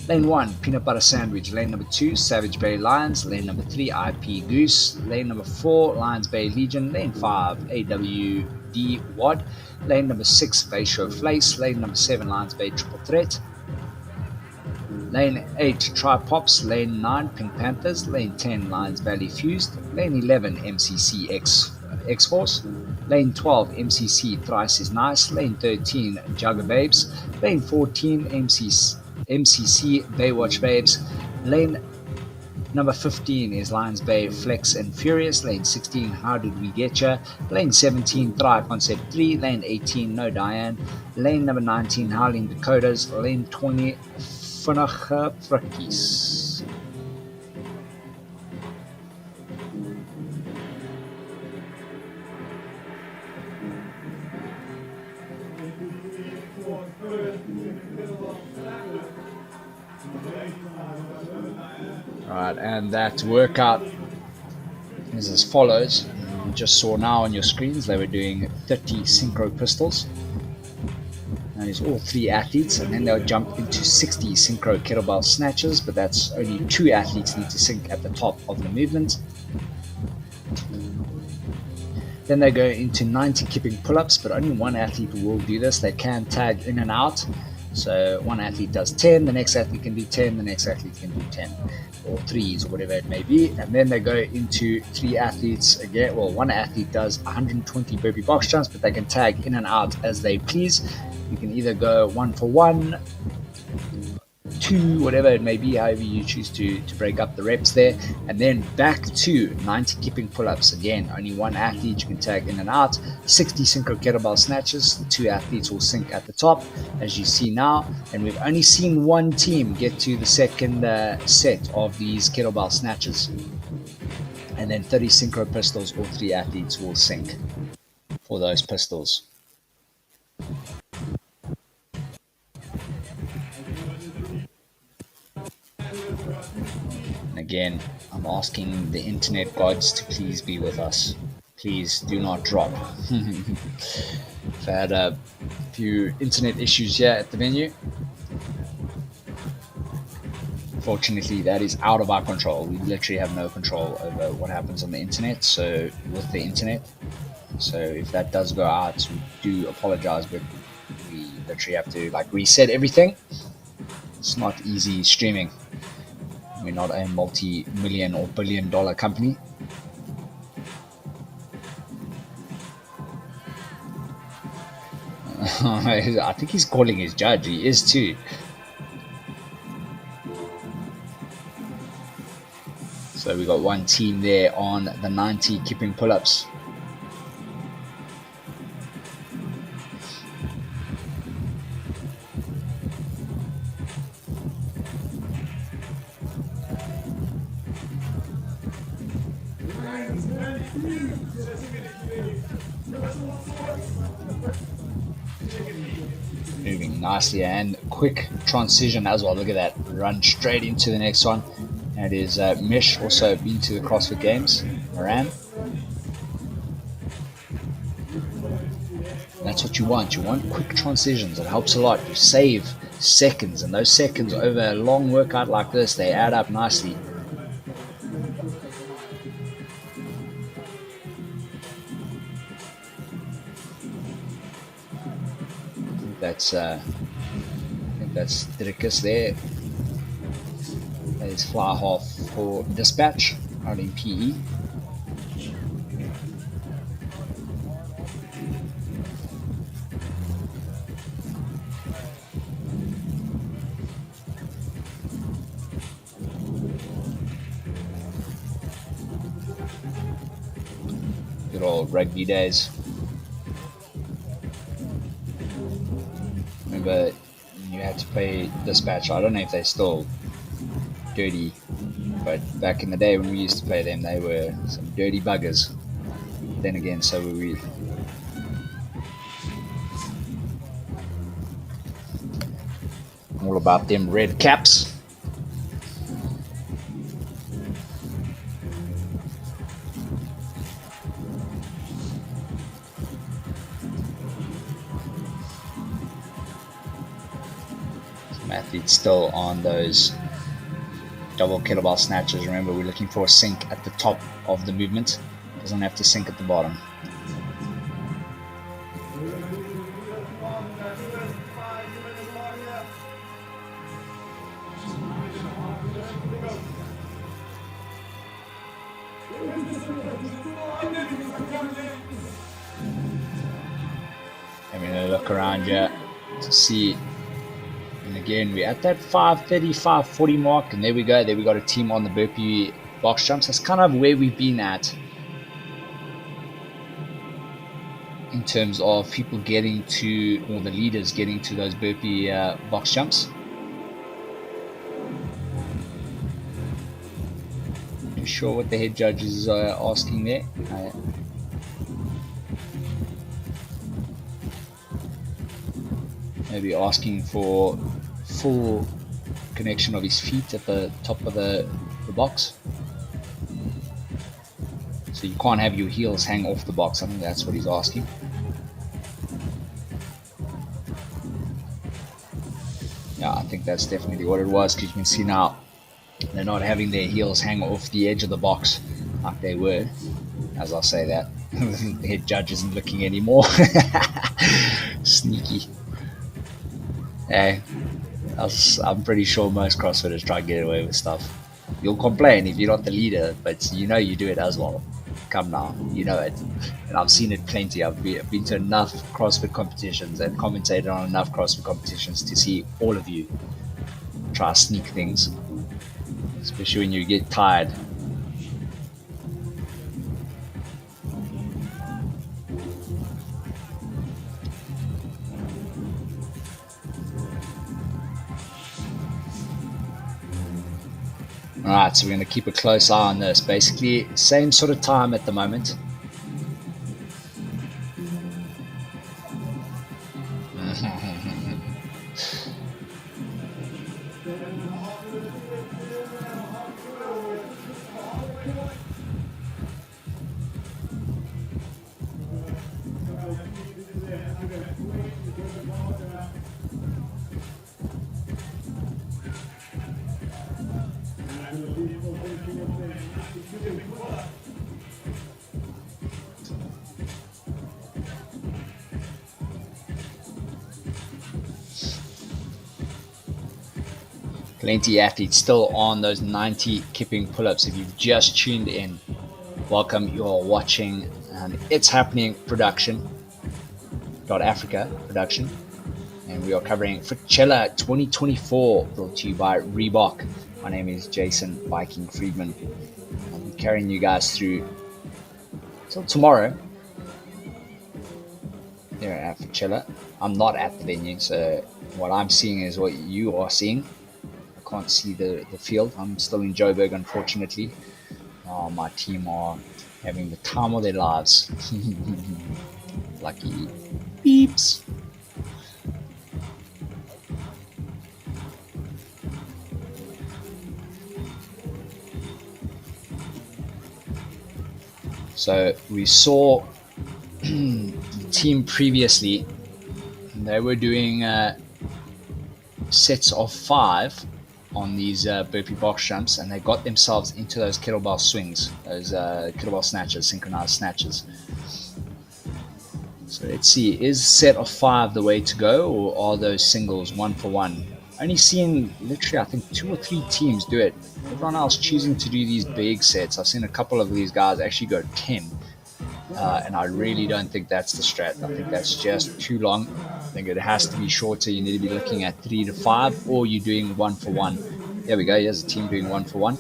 Speaker 1: Lane 1, Peanut Butter Sandwich. Lane number 2, Savage Bay Lions. Lane number 3, IP Goose. Lane number 4, Lions Bay Legion. Lane 5, AWD Wad. Lane number 6, Bay Show Flace. Lane number 7, Lions Bay Triple Threat. Lane 8, Tri Pops. Lane 9, Pink Panthers. Lane 10, Lions Valley Fused. Lane 11, MCC X Force. Lane 12, MCC Thrice is Nice. Lane 13, Jugger Babes. Lane 14, MCC Baywatch Babes. Lane number 15 is Lions Bay Flex and Furious. Lane 16, How Did We Get Ya? Lane 17, Thrive Concept 3. Lane 18, No Diane. Lane number 19, Howling Dakotas. Lane 20, Vinnige Frikkies. Alright, and that workout is as follows. You just saw now on your screens they were doing 30 synchro pistols. That is all 3 athletes, and then they'll jump into 60 synchro kettlebell snatches, but that's only 2 athletes need to sync at the top of the movement. Then they go into 90 kipping pull-ups, but only 1 athlete will do this. They can tag in and out. So 1 athlete does 10, the next athlete can do 10, the next athlete can do 10, or 3s, or whatever it may be. And then they go into 3 athletes again. Well, 1 athlete does 120 burpee box jumps, but they can tag in and out as they please. You can either go 1 for 1, 2, whatever it may be, however you choose to break up the reps there. And then back to 90 kipping pull-ups. Again, only 1 athlete you can tag in and out. 60 synchro kettlebell snatches. The 2 athletes will sync at the top, as you see now. And we've only seen 1 team get to the second set of these kettlebell snatches. And then 30 synchro pistols, all 3 athletes will sync for those pistols. Again, I'm asking the internet gods to please be with us. Please do not drop. I've had a few internet issues here at the venue. Fortunately, that is out of our control. We literally have no control over what happens on the internet. So with the internet, so if that does go out, we do apologize, but we literally have to reset everything. It's not easy streaming. We're not a multi-million or billion-dollar company. I think he's calling his judge. He is too. So we got 1 team there on the 90 kipping pull-ups. Moving nicely, and quick transition as well. Look at that, run straight into the next one. And it is Mish, also been to the CrossFit Games, Moran. That's what you want. You want quick transitions. It helps a lot. You save seconds, and those seconds over a long workout like this, they add up nicely. I think that's Dirkus there. That is fly half for Dispatch out in PE. Good old rugby days. Remember, you had to play Dispatch. I don't know if they still dirty, but back in the day when we used to play them, they were some dirty buggers. Then again, so were we. All about them red caps. Athletes still on those double kettlebell snatches. Remember, we're looking for a sync at the top of the movement. It doesn't have to sync at the bottom. Having a look around here to see. And again, we're at that 5:30, 5:40 mark, and there we go. There we got a team on the burpee box jumps. That's kind of where we've been at in terms of people getting to, or the leaders getting to those burpee box jumps. Not sure what the head judge is asking there. Maybe asking for full connection of his feet at the top of the the box. So you can't have your heels hang off the box. I think that's what he's asking. Yeah, I think that's definitely what it was, because you can see now they're not having their heels hang off the edge of the box like they were. As I say that, the head judge isn't looking anymore. Sneaky. Hey, I'm pretty sure most CrossFitters try and get away with stuff. You'll complain if you're not the leader, but you know you do it as well. Come now, you know it. And I've seen it plenty. I've been to enough CrossFit competitions and commentated on enough CrossFit competitions to see all of you try to sneak things, especially when you get tired. Alright, so we're going to keep a close eye on this. Basically, same sort of time at the moment. Plenty of athletes still on those 90 kipping pull-ups. If you've just tuned in, welcome. You're watching an It's Happening Africa production, and we are covering Fitchella 2024, brought to you by Reebok. My name is Jason Viking Friedman. I'll be carrying you guys through till tomorrow here at Fitchella. I'm not at the venue, so what I'm seeing is what you are seeing. Can't see the field. I'm still in Joburg, unfortunately. My team are having the time of their lives. Lucky beeps. So we saw the team previously. They were doing sets of 5 on these burpee box jumps, and they got themselves into those kettlebell swings, those kettlebell snatches, synchronized snatches. So let's see, is set of 5 the way to go, or are those singles 1 for 1? Only seeing literally I think 2 or 3 teams do it. Everyone else choosing to do these big sets. I've seen a couple of these guys actually go 10, and I really don't think that's the strat. I think that's just too long. I think it has to be shorter. You need to be looking at 3 to 5, or you're doing 1 for 1. There we go. Here's a team doing 1 for 1.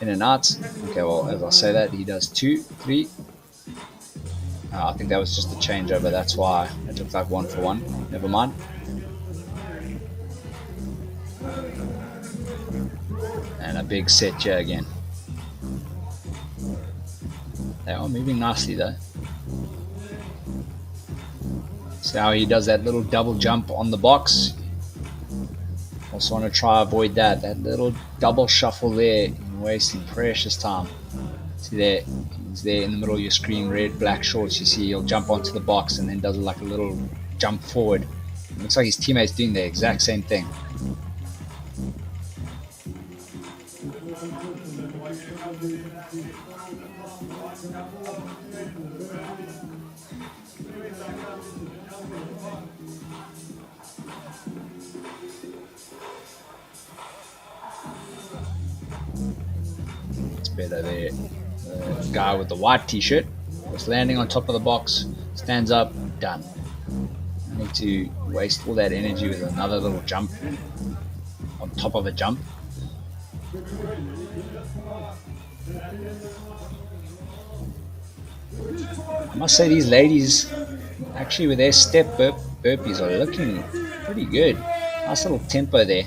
Speaker 1: In and out. Okay, well, as I say that, he does 2, 3. I think that was just a changeover. That's why it looked like 1 for 1. Never mind. And a big set here again. They are moving nicely though. See how he does that little double jump on the box. Also want to try avoid that little double shuffle there, wasting precious time. See there, he's there in the middle of your screen, red, black shorts. You see he'll jump onto the box and then does like a little jump forward. It looks like his teammate's doing the exact same thing. It's better there. The guy with the white t-shirt was landing on top of the box, stands up, done. I need to waste all that energy with another little jump on top of a jump. I must say these ladies, actually with their step burpees, are looking pretty good. Nice little tempo there.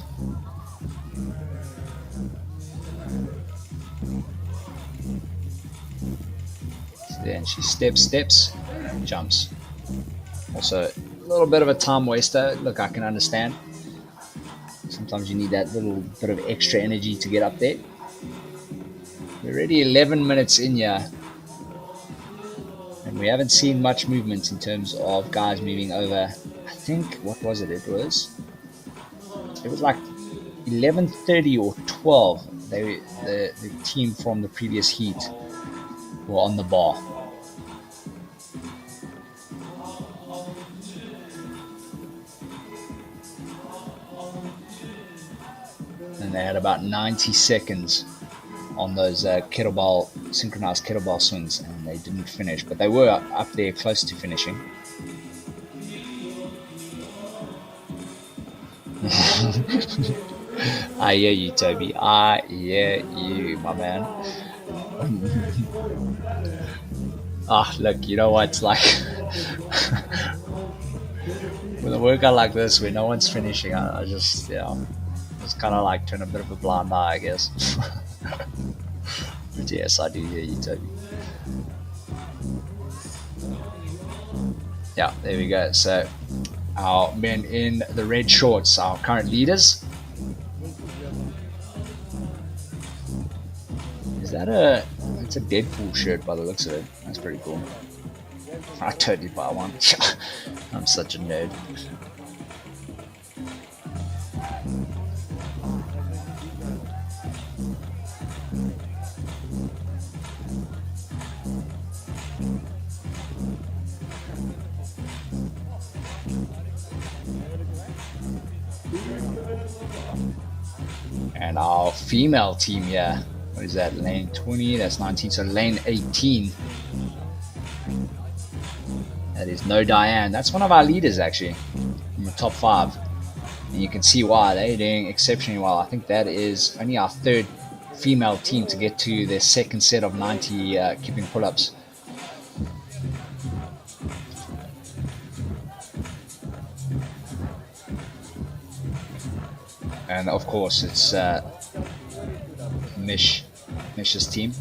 Speaker 1: Then she steps, jumps. Also, a little bit of a time waster. Look, I can understand. Sometimes you need that little bit of extra energy to get up there. We're already 11 minutes in here, and we haven't seen much movement in terms of guys moving over. I think, what was it? It was like 11:30 or 12. The team from the previous heat were on the bar. And they had about 90 seconds on those synchronized kettlebell swings, and they didn't finish, but they were up there close to finishing. I hear you, Toby. I hear you, my man. Look, you know what? It's like with a workout like this where no one's finishing, I just kind of like turn a bit of a blind eye, I guess. But yes, I do hear you, Toby. Yeah, there we go. So our men in the red shorts, our current leaders. It's a Deadpool shirt by the looks of it. That's pretty cool. I totally buy one. I'm such a nerd. And our female team here, what is that, lane 20, that's 19, so lane 18, that is No Diane. That's one of our leaders actually, in the top 5, and you can see why. They're doing exceptionally well. I think that is only our 3rd female team to get to their 2nd set of 90 keeping pull-ups. And of course it's Mish's team.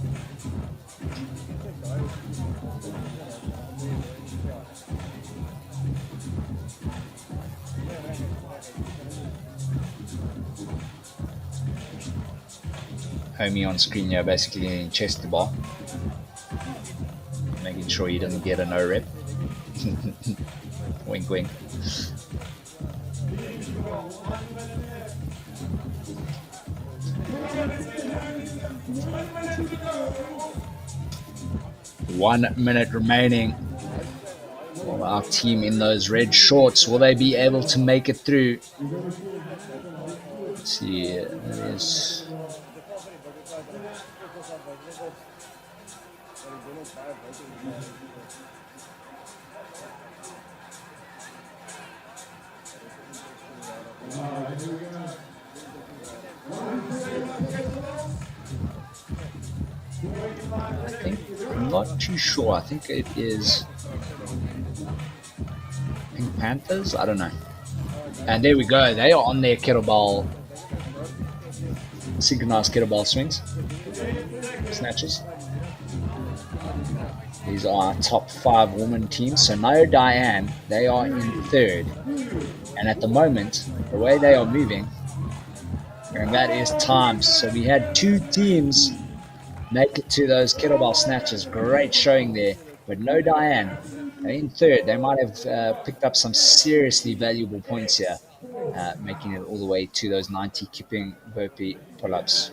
Speaker 1: Homie on screen here basically getting chest to bar, making sure he doesn't get a no rep. Wink wink. One minute remaining. Our team in those red shorts, will they be able to make it through? Let's see, it is. I'm not too sure. I think it is Pink Panthers. I don't know. And there we go. They are on their kettlebell, synchronized kettlebell swings, snatches. These are our top 5 women teams. So No Diane, they are in 3rd. And at the moment, the way they are moving, and that is times. So we had 2 teams make it to those kettlebell snatches. Great showing there. But No Diane, they're in 3rd. They might have picked up some seriously valuable points here, making it all the way to those 90 kipping burpee pull-ups.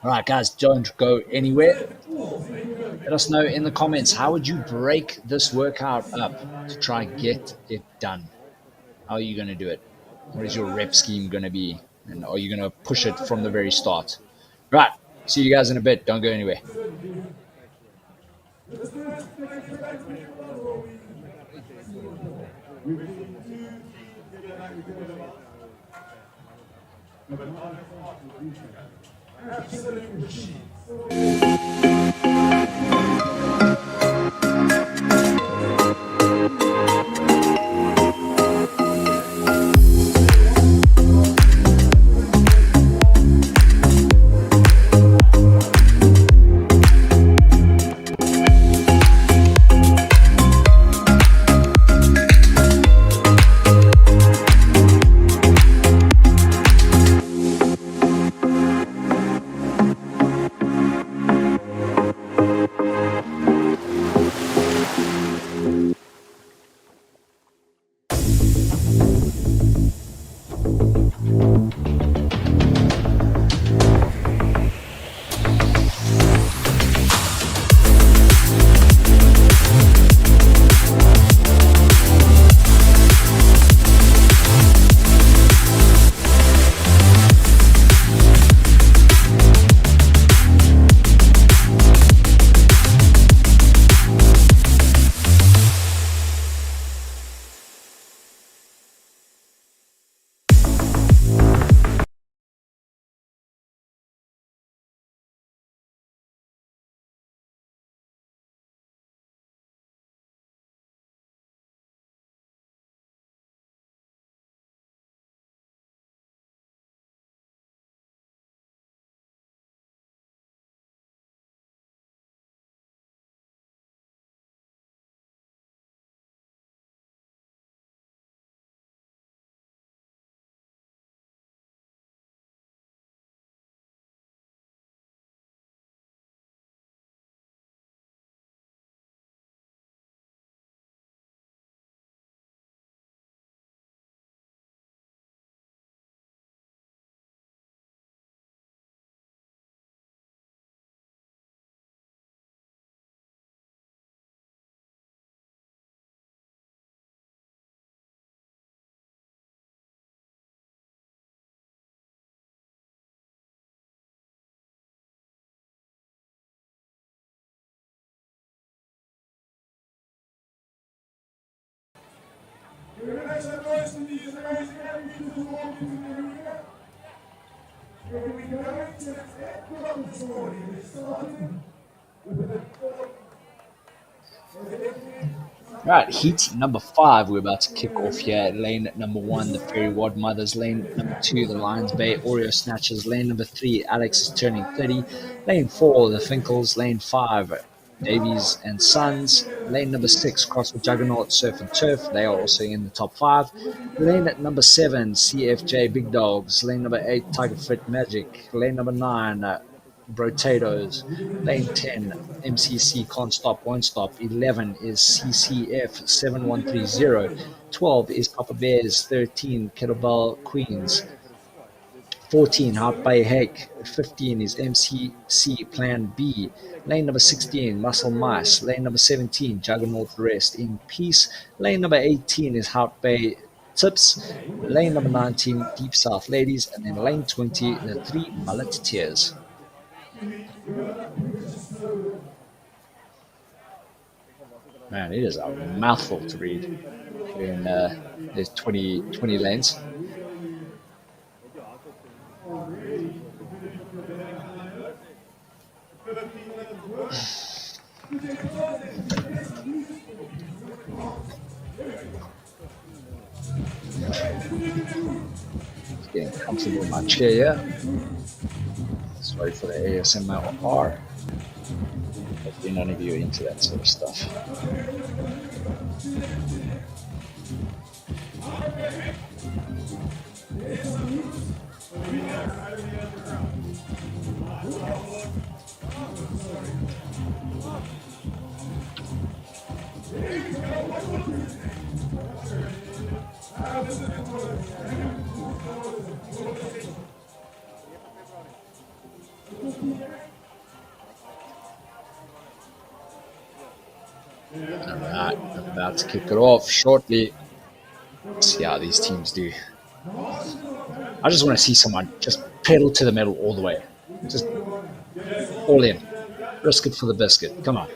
Speaker 1: All right, guys, don't go anywhere. Let us know in the comments, how would you break this workout up to try and get it done? How are you going to do it? What is your rep scheme going to be? And are you going to push it from the very start? Right. See you guys in a bit. Don't go anywhere. Right, heat number 5. We're about to kick off here. Lane number 1, the Fairy Wad Mothers. Lane number 2, the Lions Bay Oreo Snatchers. Lane number 3, Alex is turning 30. Lane 4, the Finkles. Lane 5, Davies and Sons. Lane number 6, CrossFit Juggernaut Surf and Turf. They are also in the top 5. Lane at number 7, CFJ Big Dogs. Lane number 8, Tiger Fit Magic. Lane number 9, Brotatoes. Lane 10, MCC Can't Stop, Won't Stop. 11 is CCF 7130. 12 is Papa Bears. 13, Kettlebell Queens. 14, Hot by Hake. 15 is MCC Plan B. Lane number 16, Muscle Mice. Lane number 17, Juggernaut Rest in Peace. Lane number 18 is Hot Bay Tips. Lane number 19, Deep South Ladies. And then lane 20, the 3 Mullet Tears. Man, it is a mouthful to read. And there's 20 lanes. Just getting comfortable in my chair here. Sorry for the ASMR. Hopefully none of you are into that sort of stuff. Alright, I'm about to kick it off shortly. Let's see how these teams do. I just want to see someone just pedal to the metal all the way. Just all in. Risk it for the biscuit. Come on.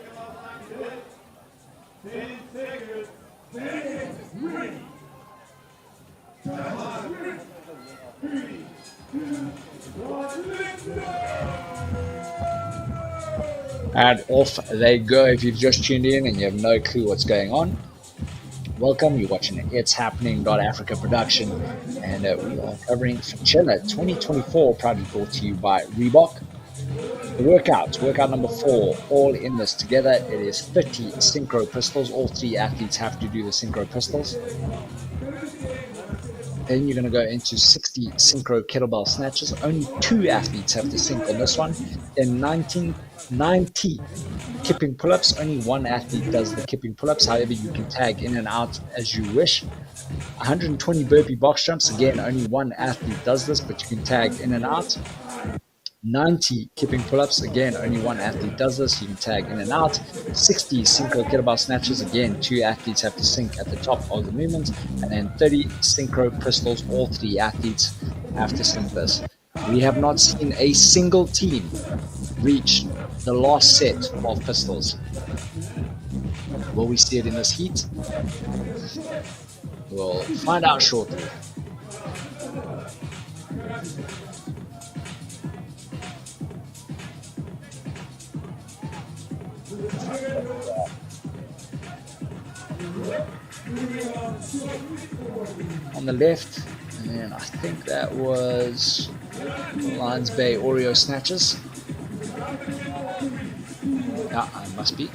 Speaker 1: And off they go. If you've just tuned in and you have no clue what's going on, welcome. You're watching an It's Happening.Africa production, and we are covering Fitchella 2024, proudly brought to you by Reebok. The workout number 4, all in this together. It is 30 synchro pistols. All 3 athletes have to do the synchro pistols. Then you're going to go into 60 synchro kettlebell snatches. Only 2 athletes have to sync on this one. Then 90 kipping pull-ups. Only 1 athlete does the kipping pull-ups. However, you can tag in and out as you wish. 120 burpee box jumps. Again, only 1 athlete does this, but you can tag in and out. 90 kipping pull-ups. Again, only 1 athlete does this. You can tag in and out. 60 synchro kettlebell snatches. Again, 2 athletes have to sync at the top of the movement. And then 30 synchro pistols. All 3 athletes have to sync this. We have not seen a single team reach the last set of pistols. Will we see it in this heat? We'll find out shortly. On the left, and I think that was Lions Bay Oreo Snatches. Yeah, it must be.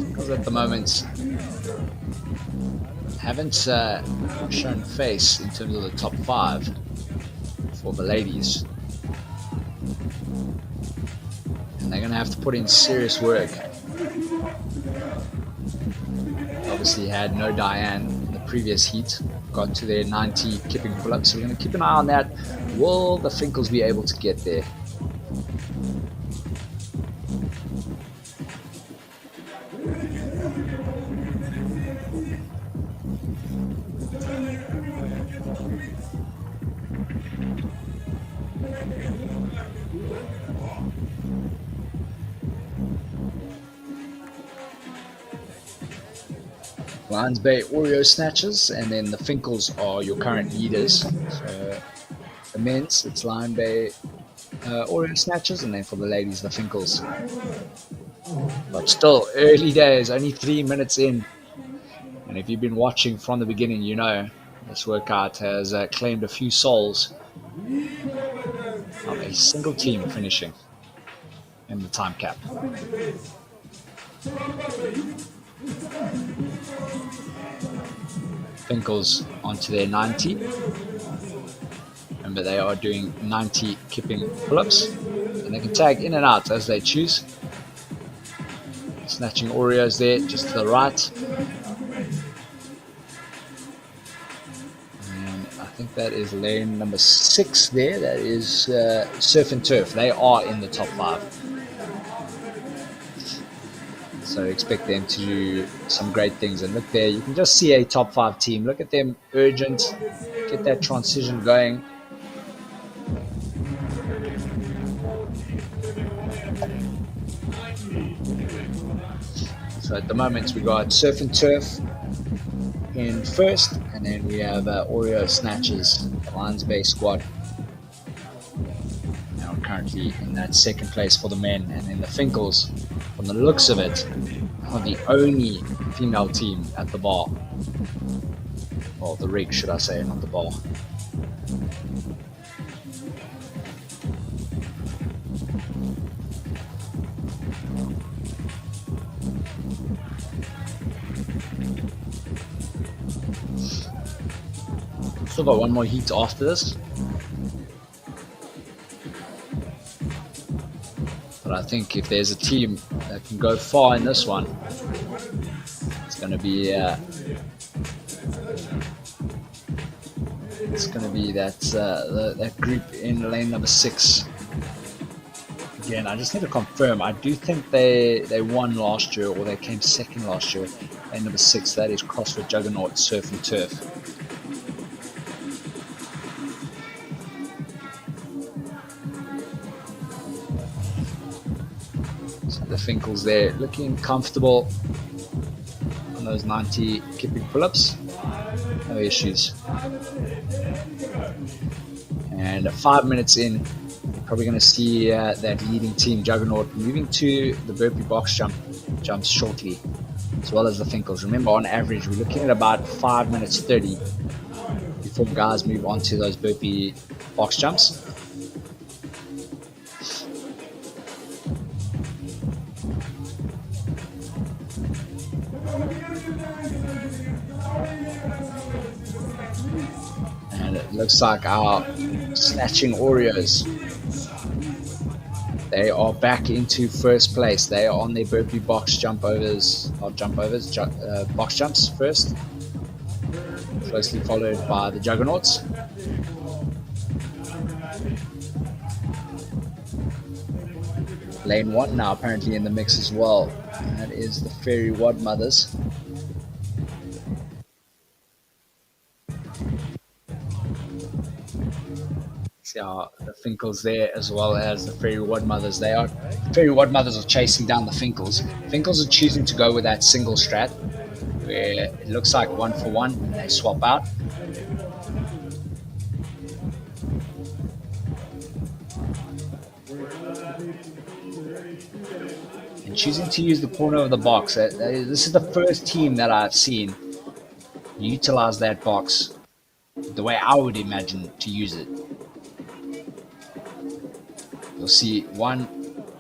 Speaker 1: Because at the moment haven't shown face in terms of the top 5 for the ladies, and they're going to have to put in serious work. Obviously had no Diane in the previous heat, got to their 90 kipping pull-ups, so we're going to keep an eye on that. Will the Finkles be able to get there? Lions Bay Oreo Snatchers, and then the Finkles are your current leaders. So the men's, it's Lion Bay Oreo Snatchers, and then for the ladies, the Finkles. But still, early days, only 3 minutes in. And if you've been watching from the beginning, you know this workout has claimed a few souls of a single team finishing in the time cap. Finkles onto their 90. Remember, they are doing 90 kipping pull-ups, and they can tag in and out as they choose. Snatching Oreos there, just to the right. And I think that is lane number 6 there. That is Surf and Turf. They are in the top 5. So expect them to do some great things. And look there, you can just see a top 5 team. Look at them, urgent, get that transition going. So at the moment we got Surf and Turf in first, and then we have Oreo Snatchers, Lions Bay squad. Now currently in that second place for the men, and then the Finkles, from the looks of it, are the only female team at the bar. Well, the rig, should I say, not the bar. Still got one more heat after this. But I think if there's a team that can go far in this one, it's going to be that group in lane number 6. Again, I just need to confirm. I do think they won last year, or they came second last year. Lane number 6, that is CrossFit Juggernaut Surf and Turf. The Finkles there looking comfortable on those 90 kipping pull-ups, no issues. And 5 minutes in, probably going to see that leading team Juggernaut moving to the burpee box jumps shortly, as well as the Finkles. Remember, on average we're looking at about 5 minutes 30 before guys move on to those burpee box jumps. And it looks like our snatching Oreos, they are back into first place. They are on their burpee box box jumps first, closely followed by the Juggernauts. Lane 1 now apparently in the mix as well. And that is the Fairy Wad Mothers. See the Finkles there, as well as the Fairy Wad Mothers. Fairy Wad Mothers are chasing down the Finkles. Finkles are choosing to go with that single strat, where it looks like 1 for 1 and they swap out. And choosing to use the corner of the box. This is the first team that I've seen utilize that box the way I would imagine to use it. You'll see one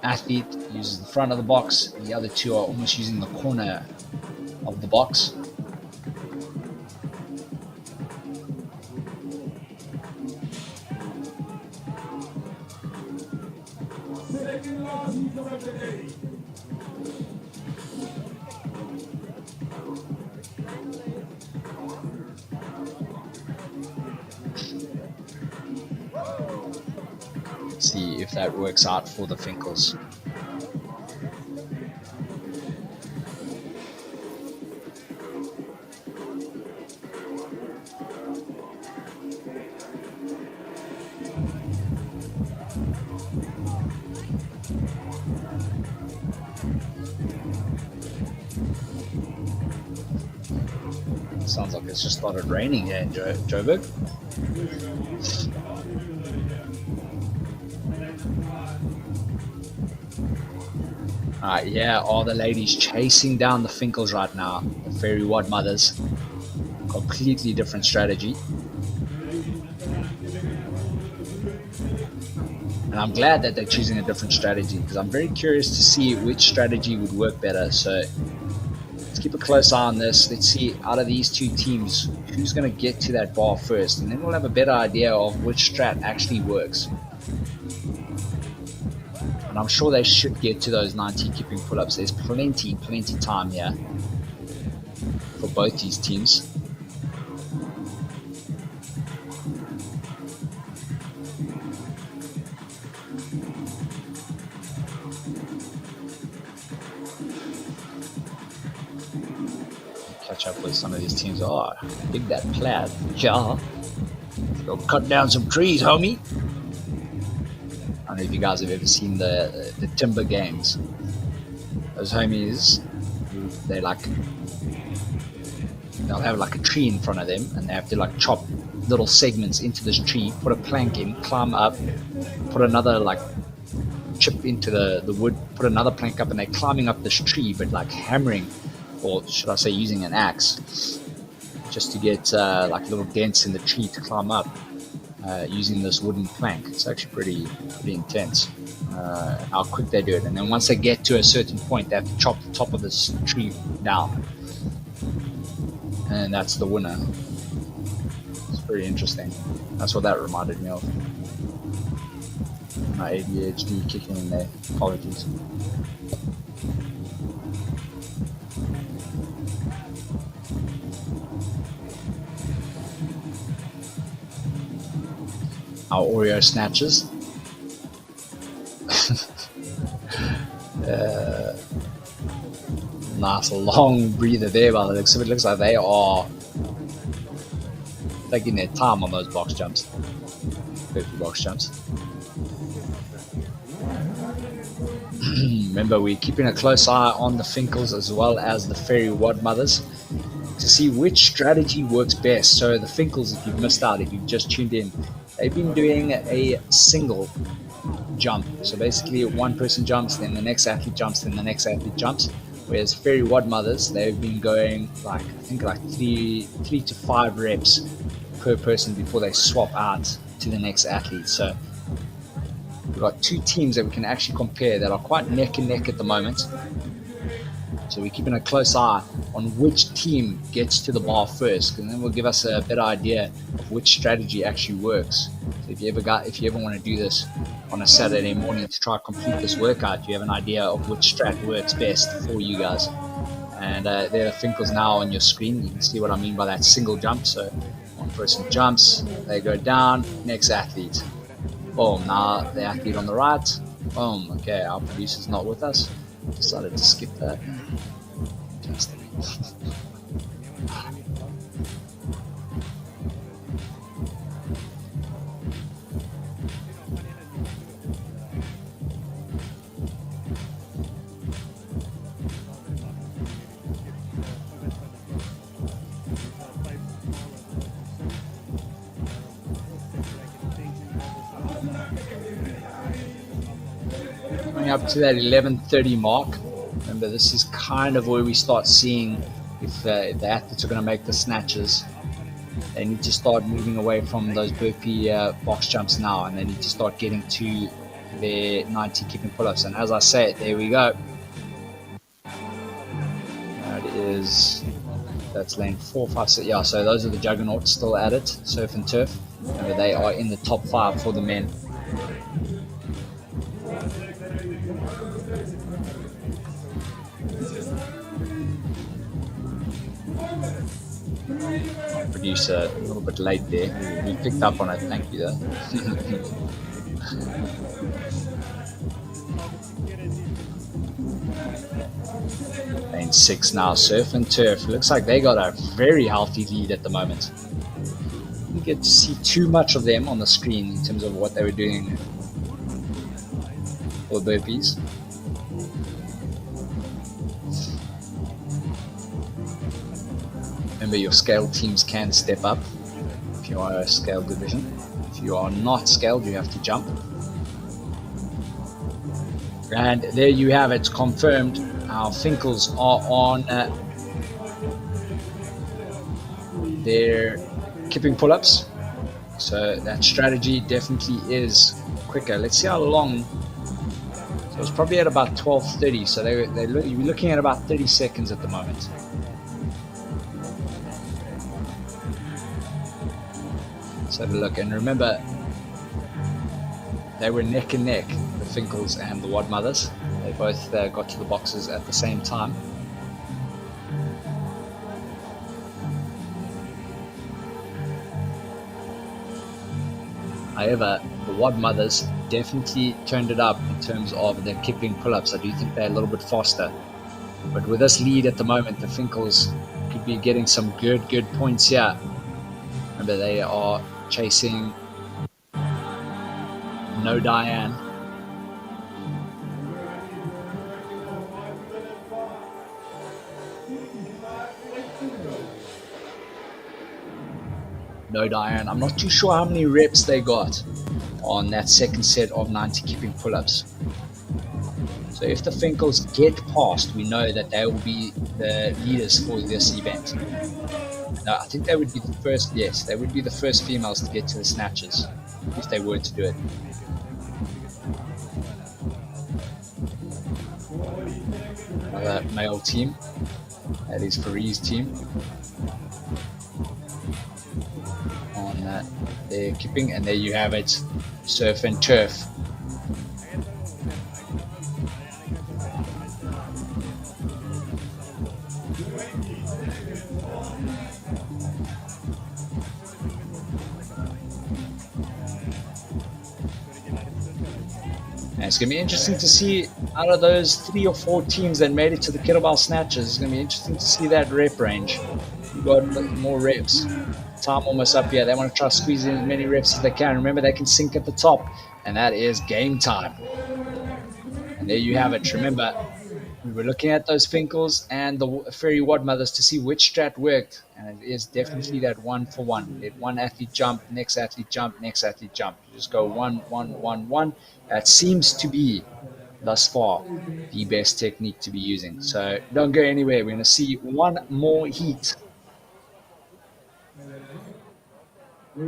Speaker 1: athlete uses the front of the box, and the other two are almost using the corner of the box. See if that works out for the Finkles. Sounds like it's just started raining here in Joburg. Alright, yeah, all the ladies chasing down the Finkles right now. The Fairy Wad Mothers. Completely different strategy. And I'm glad that they're choosing a different strategy because I'm very curious to see which strategy would work better. So let's keep a close eye on this. Let's see out of these two teams who's going to get to that bar first, and then we'll have a better idea of which strat actually works. And I'm sure they should get to those 90 keeping pull-ups. There's plenty time here for both these teams. Catch up with some of these teams. Oh, dig that plaid. Yeah. Go cut down some trees, homie. I don't know if you guys have ever seen the timber games. Those homies, they'll have like a tree in front of them, and they have to like chop little segments into this tree, put a plank in, climb up, put another like chip into the wood, put another plank up, and they're climbing up this tree, but like hammering, or should I say using an axe, just to get like little dents in the tree to climb up. Using this wooden plank. It's actually pretty intense how quick they do it. And then once they get to a certain point, they have to chop the top of this tree down, and that's the winner. It's pretty interesting. That's what that reminded me of. My ADHD kicking in there. Apologies. Our Oreo snatches. Nice long breather there by the looks of it. Looks like they are taking their time on those box jumps. 50 box jumps. Remember, we're keeping a close eye on the Finkles as well as the Fairy Wad Mothers to see which strategy works best. So the Finkles, if you've missed out, if you've just tuned in, they've been doing a single jump. So basically one person jumps, then the next athlete jumps, then the next athlete jumps. Whereas Fairy Wad Mothers, they've been going like, I think like three to 5 reps per person before they swap out to the next athlete. So we've got two teams that we can actually compare that are quite neck and neck at the moment. So we're keeping a close eye on which team gets to the bar first, and then we'll give us a better idea of which strategy actually works. So if you ever want to do this on a Saturday morning to try to complete this workout, you have an idea of which strat works best for you guys. And there are the Finkles now on your screen. You can see what I mean by that single jump. So one person jumps, they go down, next athlete. Boom, now the athlete on the right. Boom, okay, our producer's not with us. Decided to skip that. Fantastic. Coming up to that 11:30 mark. Remember, this is kind of where we start seeing if the athletes are going to make the snatches. They need to start moving away from those burpee box jumps now, and they need to start getting to their 90 keeping pull-ups. And as I say, there we go. That is, that's lane 4, 5, 6. Yeah, so those are the juggernauts still at it, surf and turf. Remember, they are in the top 5 for the men. Producer a little bit late there. We picked up on it, thank you though. Lane 6 now, surf and turf. Looks like they got a very healthy lead at the moment. Didn't get to see too much of them on the screen in terms of what they were doing for burpees. Remember, your scaled teams can step up if you are a scaled division. If you are not scaled, you have to jump. And there you have it, confirmed. Our Finkles are on their kipping pull-ups. So that strategy definitely is quicker. Let's see how long. So it's probably at about 12:30. So you're looking at about 30 seconds at the moment. Let's have a look. And remember, they were neck and neck, the Finkles and the Wad Mothers. They both got to the boxes at the same time. However, the Wad Mothers definitely turned it up in terms of their kipping pull-ups. I do think they're a little bit faster. But with this lead at the moment, the Finkles could be getting some good points here. Remember, they are chasing No Diane. No Diane. I'm not too sure how many reps they got on that second set of 90 kipping pull-ups. So if the Finkles get past, we know that they will be the leaders for this event. Now, I think they would be the first, yes, they would be the first females to get to the snatches if they were to do it. Another male team, that is Farie's team, on their kipping, and there you have it, surf and turf. And it's going to be interesting to see out of those 3 or 4 teams that made it to the kettlebell snatches. It's going to be interesting to see that rep range. We've got more reps. Time almost up here. They want to try to squeeze in as many reps as they can. Remember, they can sink at the top, and that is game time. And there you have it. Remember, we were looking at those Finkles and the Fairy Wad Mothers to see which strat worked, and it is definitely that 1-for-1. Let one athlete jump, next athlete jump, next athlete jump. You just go 1, 1, 1, 1. That seems to be, thus far, the best technique to be using. So don't go anywhere. We're going to see one more heat.
Speaker 2: We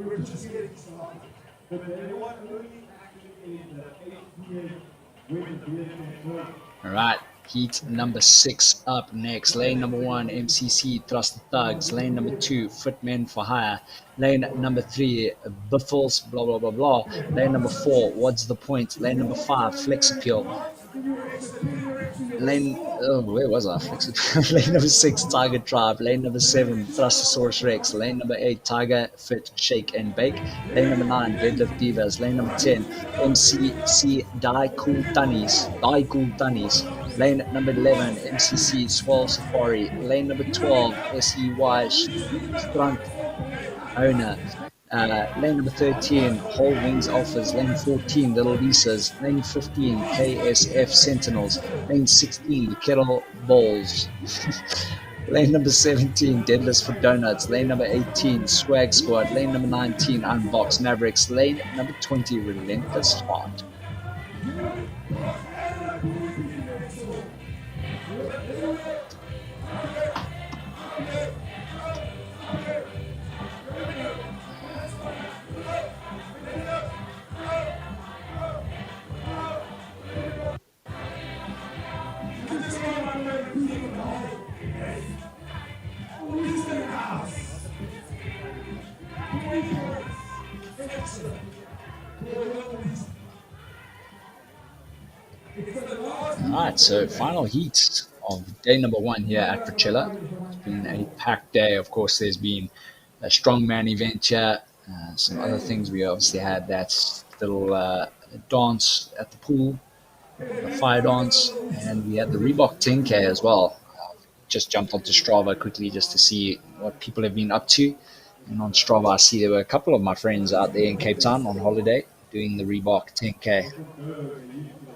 Speaker 2: were just getting started. But anyone really actually is the HPA with the BSN.
Speaker 1: All right. Heat number 6 up next. Lane number 1, MCC Thrust Thugs. Lane number 2, Fit Men for Hire. Lane number 3, Biffles, blah, blah, blah, blah. Lane number 4, What's the Point? Lane number 5, Flex Appeal. Lane, oh, where was I? Flex Appeal. Lane number 6, Tiger Tribe. Lane number 7, Thrustosaurus Rex. Lane number 8, Tiger Fit Shake and Bake. Lane number 9, Deadlift Divas. Lane number 10, MCC Die Cool Tunnies. Die Cool Tunnies. Lane number 11, MCC Swell Safari. Lane number 12, SEY Strunk Owner. Lane number 13, Whole Wings Alphas. Lane 14, Little Lisas. Lane 15, KSF Sentinels. Lane 16, the Kettle Balls. Lane number 17, Deadlifts for Donuts. Lane number 18, Swag Squad. Lane number 19, Unbox Mavericks. Lane number 20, Relentless Heart. All right, so final heat of day number 1 here at Fitchella. It's been a packed day. Of course, there's been a strongman event here, some other things. We obviously had that little dance at the pool, the fire dance, and we had the Reebok 10K as well. Just jumped onto Strava quickly just to see what people have been up to. And on Strava, I see there were a couple of my friends out there in Cape Town on holiday doing the Reebok 10K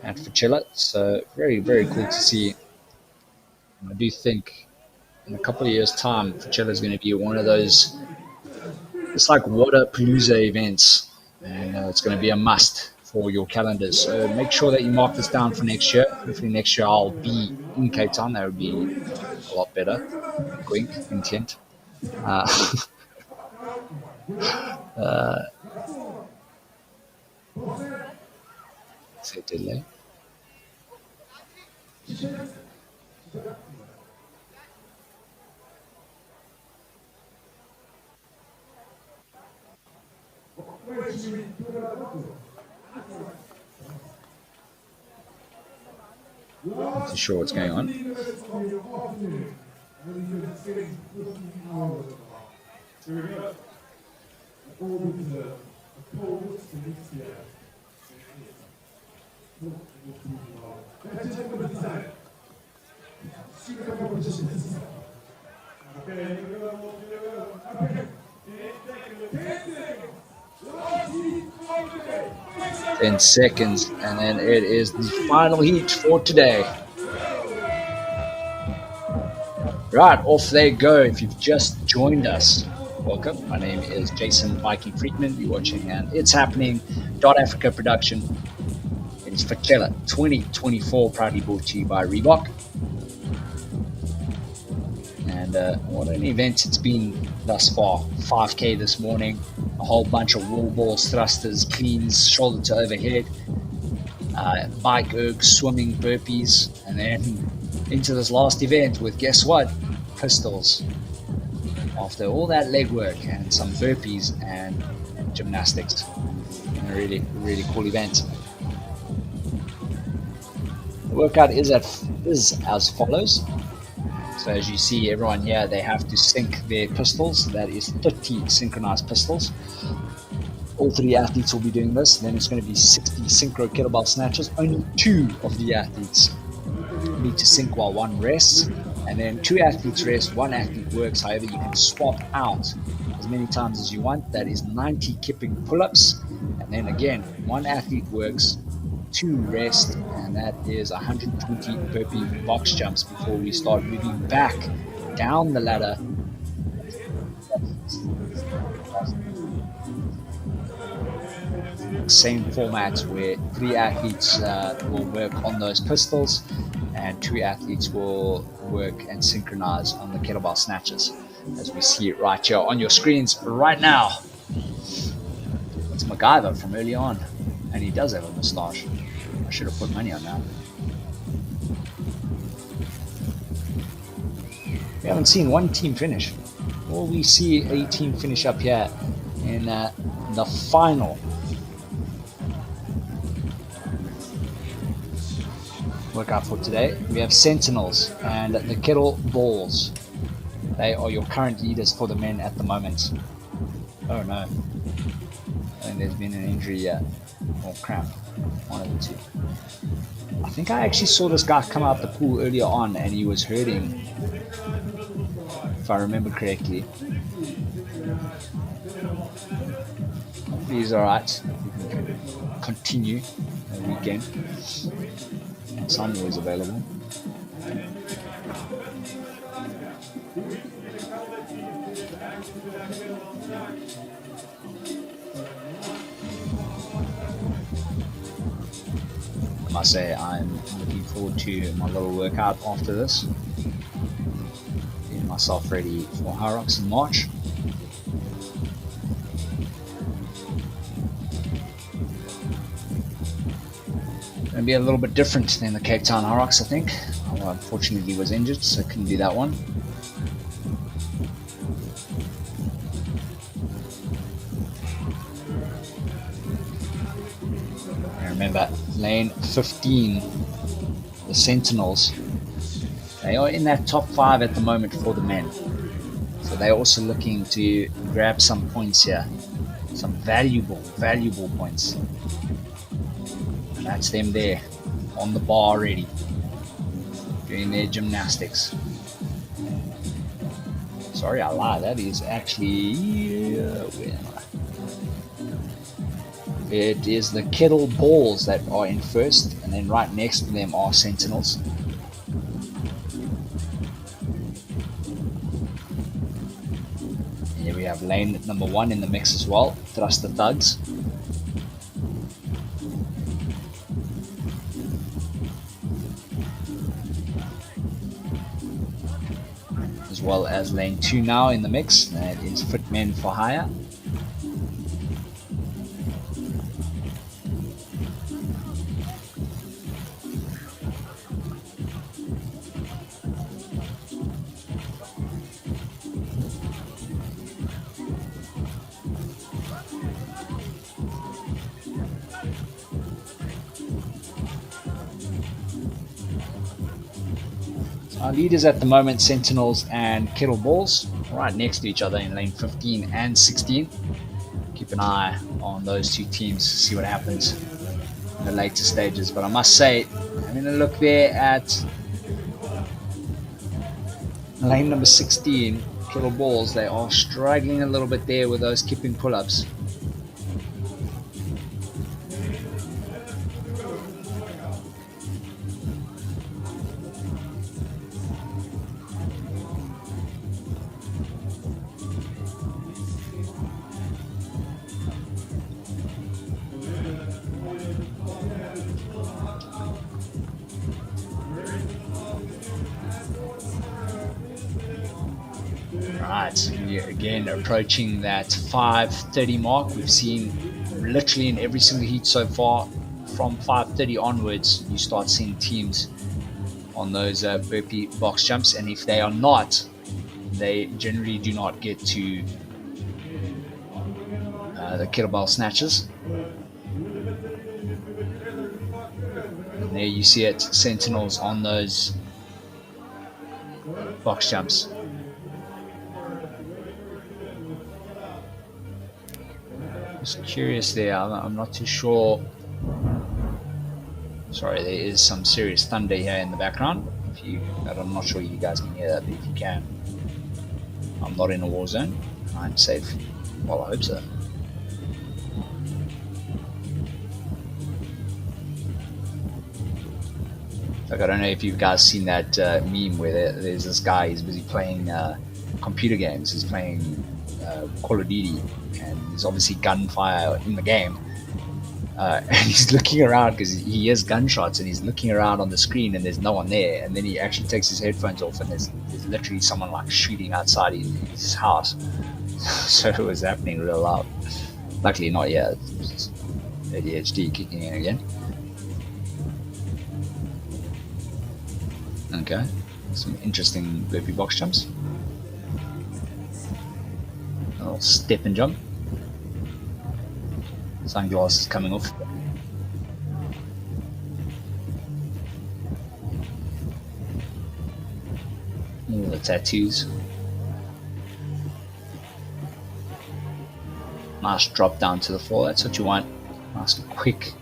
Speaker 1: at Fitchella. So very, very cool to see. And I do think in a couple of years' time, Fitchella is going to be one of those, it's like Waterpalooza events. And it's going to be a must for your calendars. So make sure that you mark this down for next year. Hopefully next year I'll be in Cape Town. That would be a lot better. Wink, intent. Say delay. Not too sure what's going on. In seconds, and then it is the final heat for today. Right, off they go. If you've just joined us, welcome. My name is Jason Viking Friedman. You're watching an It's Happening.Africa production. It is Fitchella 2024, proudly brought to you by Reebok. And what an event it's been thus far. 5K this morning, a whole bunch of wall balls, thrusters, cleans, shoulder to overhead, bike ergs, swimming, burpees, and then into this last event with, guess what? Pistols. After all that legwork and some burpees and gymnastics. A really, really cool event. The workout is as follows. So as you see, everyone here, they have to sync their pistols. That is 30 synchronized pistols. All 3 athletes will be doing this. Then it's going to be 60 synchro kettlebell snatches. Only 2 of the athletes need to sync while 1 rests. And then 2 athletes rest, 1 athlete works. However, you can swap out as many times as you want. That is 90 kipping pull-ups. And then again, 1 athlete works, 2 rest, and that is 120 burpee box jumps before we start moving back down the ladder. Same format where 3 athletes will work on those pistols and 2 athletes will work and synchronize on the kettlebell snatches, as we see it right here on your screens right now. Let's MacGyver from early on. And he does have a moustache. I should have put money on that. We haven't seen one team finish. Will we see a team finish up here in the final workout for today? We have Sentinels and the Kettle Balls. They are your current leaders for the men at the moment. Oh no. And there's been an injury yet. Oh crap. One of the two. I think I actually saw this guy come out the pool earlier on and he was hurting, if I remember correctly. He's alright. We can continue the weekend. Sunday is available. I must say I'm looking forward to my little workout after this. Getting myself ready for Hyrox in March. Going to be a little bit different than the Cape Town Hyrox, I think. Well, unfortunately was injured, so couldn't do that one. Remember, lane 15, the Sentinels, they are in that top 5 at the moment for the men. So they're also looking to grab some points here. Some valuable points. And that's them there, on the bar already, doing their gymnastics. Sorry, I lied. That is actually... where am I? It is the Kettle Balls that are in first, and then right next to them are Sentinels. And here we have lane number 1 in the mix as well, Thrust the Thugs. As well as lane 2 now in the mix, that is Fit Men for Hire. Our leaders at the moment, Sentinels and Kettle Balls, right next to each other in lane 15 and 16. Keep an eye on those two teams, see what happens in the later stages. But I must say, having a look there at lane number 16, Kettle Balls, they are struggling a little bit there with those kipping pull-ups. Right, we're again approaching that 5:30 mark. We've seen literally in every single heat so far, from 5:30 onwards, you start seeing teams on those burpee box jumps, and if they are not, they generally do not get to the kettlebell snatches. And there you see it, Sentinels on those box jumps. Just curious there, I'm not too sure. Sorry, there is some serious thunder here in the background. I'm not sure you guys can hear that, but if you can, I'm not in a war zone. I'm safe. Well, I hope so. Like, I don't know if you guys seen that meme where there's this guy, he's busy playing computer games. He's playing Call of Duty, and there's obviously gunfire in the game. And he's looking around because he hears gunshots, and he's looking around on the screen, and there's no one there. And then he actually takes his headphones off, and there's literally someone like shooting outside his house. So it was happening real loud. Luckily not yet. It's ADHD kicking in again. Okay. Some interesting burpee box jumps. A little step and jump. Sunglasses coming off. All the tattoos. Nice drop down to the floor. That's what you want. Nice and quick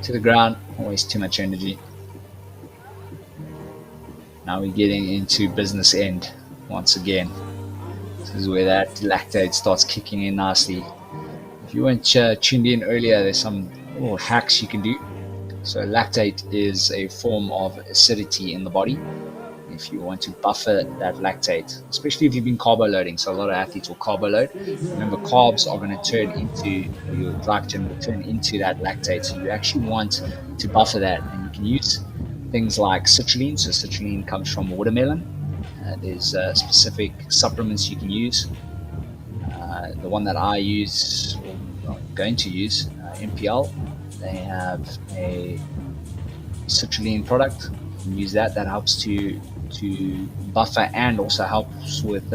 Speaker 1: to the ground. Always too much energy. Now we're getting into business end once again. This is where that lactate starts kicking in nicely. If you weren't tuned in earlier, there's some little hacks you can do. So lactate is a form of acidity in the body. If you want to buffer that lactate, especially if you've been carbo loading, so a lot of athletes will carbo load. Remember, carbs are going to turn into, or your glycogen will turn into that lactate. So you actually want to buffer that, and you can use things like citrulline. So citrulline comes from watermelon. There's specific supplements you can use. The one that I use, or I'm going to use, MPL, they have a citrulline product. You can use that. That helps to buffer and also helps with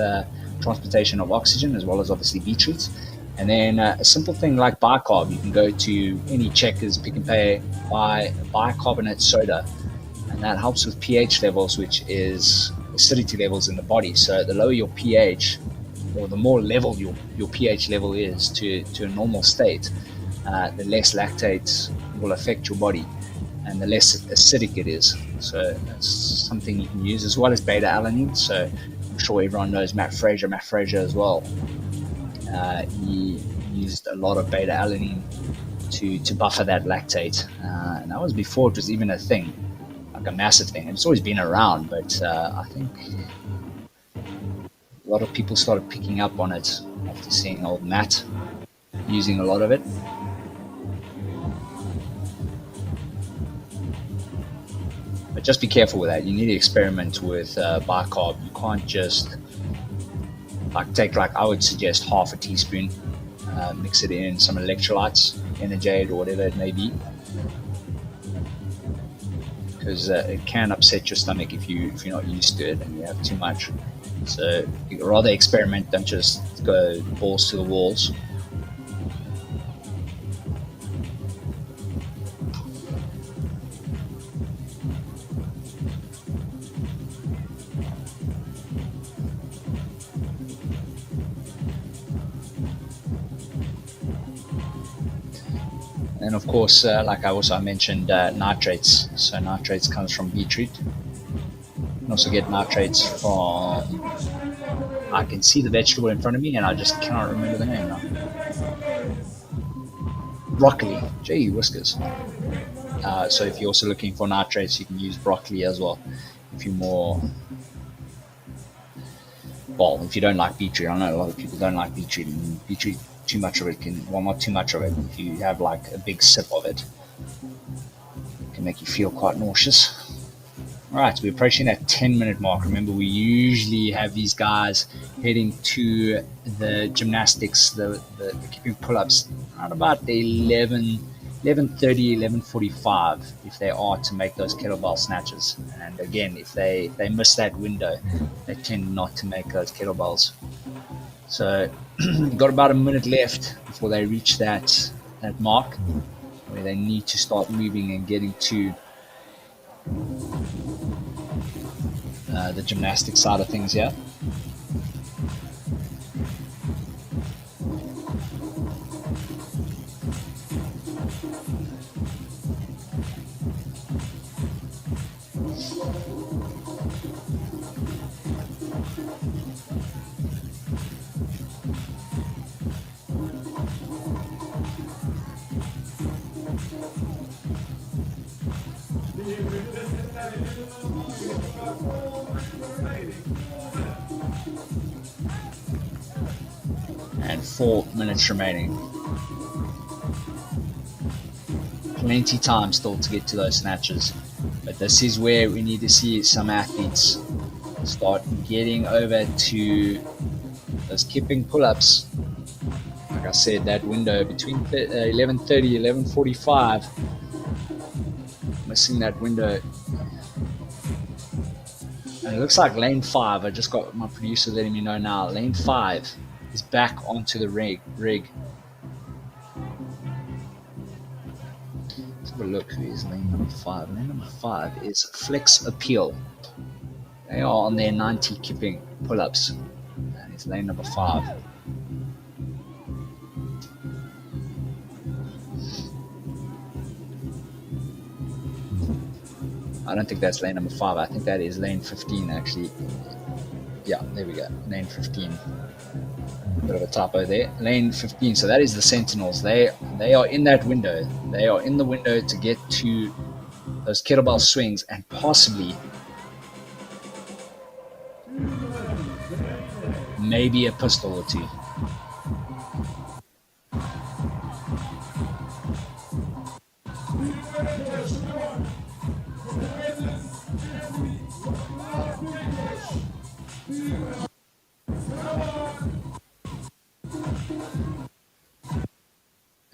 Speaker 1: transportation of oxygen, as well as obviously beetroots. And then a simple thing like bicarb, you can go to any Checkers, Pick and Pay, buy bicarbonate soda, and that helps with pH levels, which is acidity levels in the body. So the lower your pH, or the more level your pH level is to a normal state, the less lactate will affect your body and the less acidic it is. So that's something you can use, as well as beta alanine. So I'm sure everyone knows Matt Fraser as well. He used a lot of beta alanine to buffer that lactate, and that was before it was even a thing, like a massive thing. It's always been around, but I think a lot of people started picking up on it after seeing old Matt using a lot of it. But just be careful with that. You need to experiment with bicarb. You can't just take, I would suggest half a teaspoon, mix it in some electrolytes, Energade or whatever it may be, because it can upset your stomach if you're not used to it and you have too much. So you rather experiment than just go balls to the walls. And of course, like I mentioned, nitrates. So nitrates comes from beetroot. You can also get nitrates from, I can see the vegetable in front of me and I just cannot remember the name now. Broccoli. Gee whiskers. So if you're also looking for nitrates, you can use broccoli as well. If you're more, well, if you don't like beetroot, I know a lot of people don't like beetroot, and beetroot, too much of it can, well, not too much of it, if you have like a big sip of it, it can make you feel quite nauseous. All right, so we're approaching that 10-minute mark. Remember, we usually have these guys heading to the gymnastics, the keeping pull-ups around about the 11:30, 11:45, if they are to make those kettlebell snatches. And again, if they miss that window, they tend not to make those kettlebells. So got about a minute left before they reach that mark where they need to start moving and getting to the gymnastic side of things here. And 4 minutes remaining. Plenty time still to get to those snatches, but this is where we need to see some athletes start getting over to those keeping pull-ups. Like I I said, that window between 11:30, 11:45, missing that window. And it looks like lane 5, I just got my producer letting me know now, lane 5 is back onto the rig. Let's have a look. Who is lane number 5? Lane number 5 is Flex Appeal. They are on their 90 kipping pull-ups. And it's lane number 5. I don't think that's lane number 5. I think that is lane 15, actually. Yeah, there we go. Lane 15. Bit of a typo there. Lane 15. So that is the Sentinels. They are in that window. They are in the window to get to those kettlebell swings and possibly maybe a pistol or two.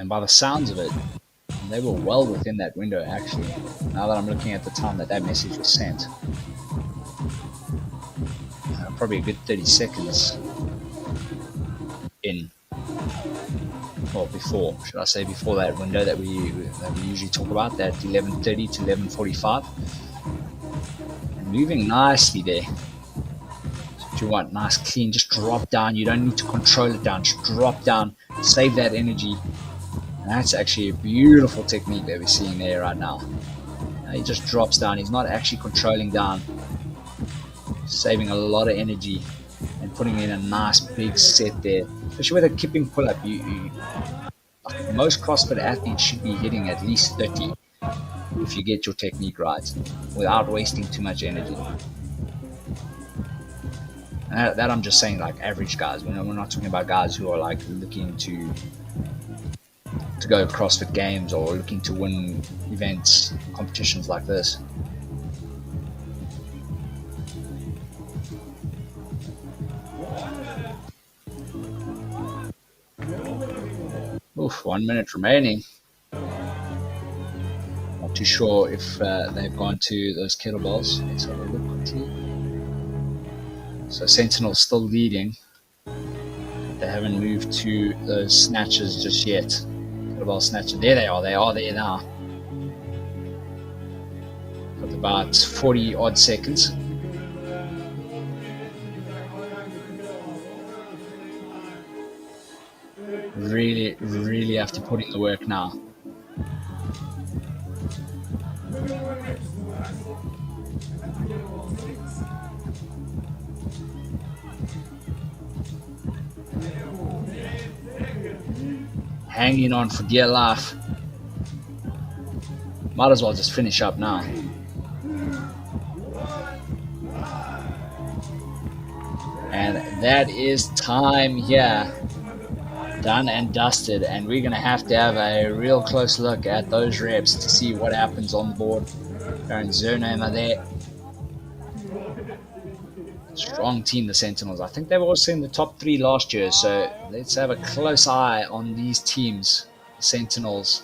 Speaker 1: And by the sounds of it, they were well within that window, actually. Now that I'm looking at the time that message was sent. Probably a good 30 seconds in. Or before, should I say before that window that we usually talk about, that 11:30 to 11:45. And moving nicely there. That's what you want, nice, clean, just drop down. You don't need to control it down, just drop down, save that energy. And that's actually a beautiful technique that we're seeing there right now. He just drops down. He's not actually controlling down. Saving a lot of energy and putting in a nice big set there. Especially with a kipping pull-up. Most CrossFit athletes should be hitting at least 30 if you get your technique right without wasting too much energy. And that I'm just saying, like, average guys. We're not talking about guys who are like looking to go CrossFit games or looking to win events, competitions like this. Oof, 1 minute remaining. Not too sure if they've gone to those kettlebells. Let's have a look quickly. So Sentinel's still leading. They haven't moved to those snatches just yet. Kettlebell snatcher. There they are. They are there now. With about 40 odd seconds. Really have to put in the work now. Hanging on for dear life. Might as well just finish up now. And that is time here. Done and dusted, and we're going to have a real close look at those reps to see what happens on the board. Baron Zernheimer there. Strong team, the Sentinels. I think they were also in the top 3 last year, so let's have a close eye on these teams. The Sentinels,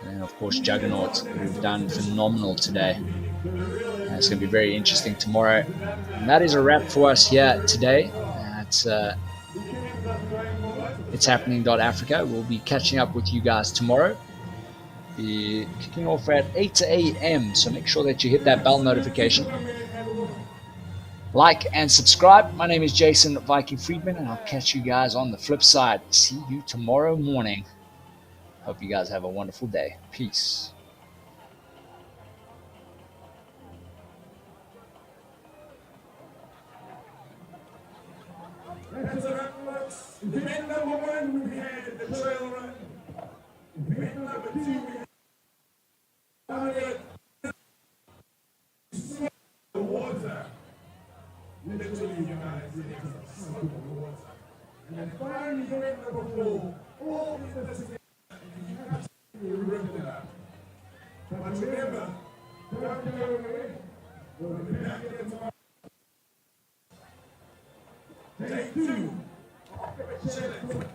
Speaker 1: and then of course Juggernaut, who've done phenomenal today. And it's going to be very interesting tomorrow. And that is a wrap for us here today at ItsHappening.Africa. We'll be catching up with you guys tomorrow. Be kicking off at 8 a.m. So make sure that you hit that bell notification. Like and subscribe. My name is Jason Viking Friedman, and I'll catch you guys on the flip side. See you tomorrow morning. Hope you guys have a wonderful day. Peace.
Speaker 2: Event number 1, we had the trail run. Event number 2, we had the water. Literally, you guys, it's some of the water. And then finally, event number 4, all of this together, you have to rip it up. But remember, don't go away. We'll be back again tomorrow. Take 2. Fitchella.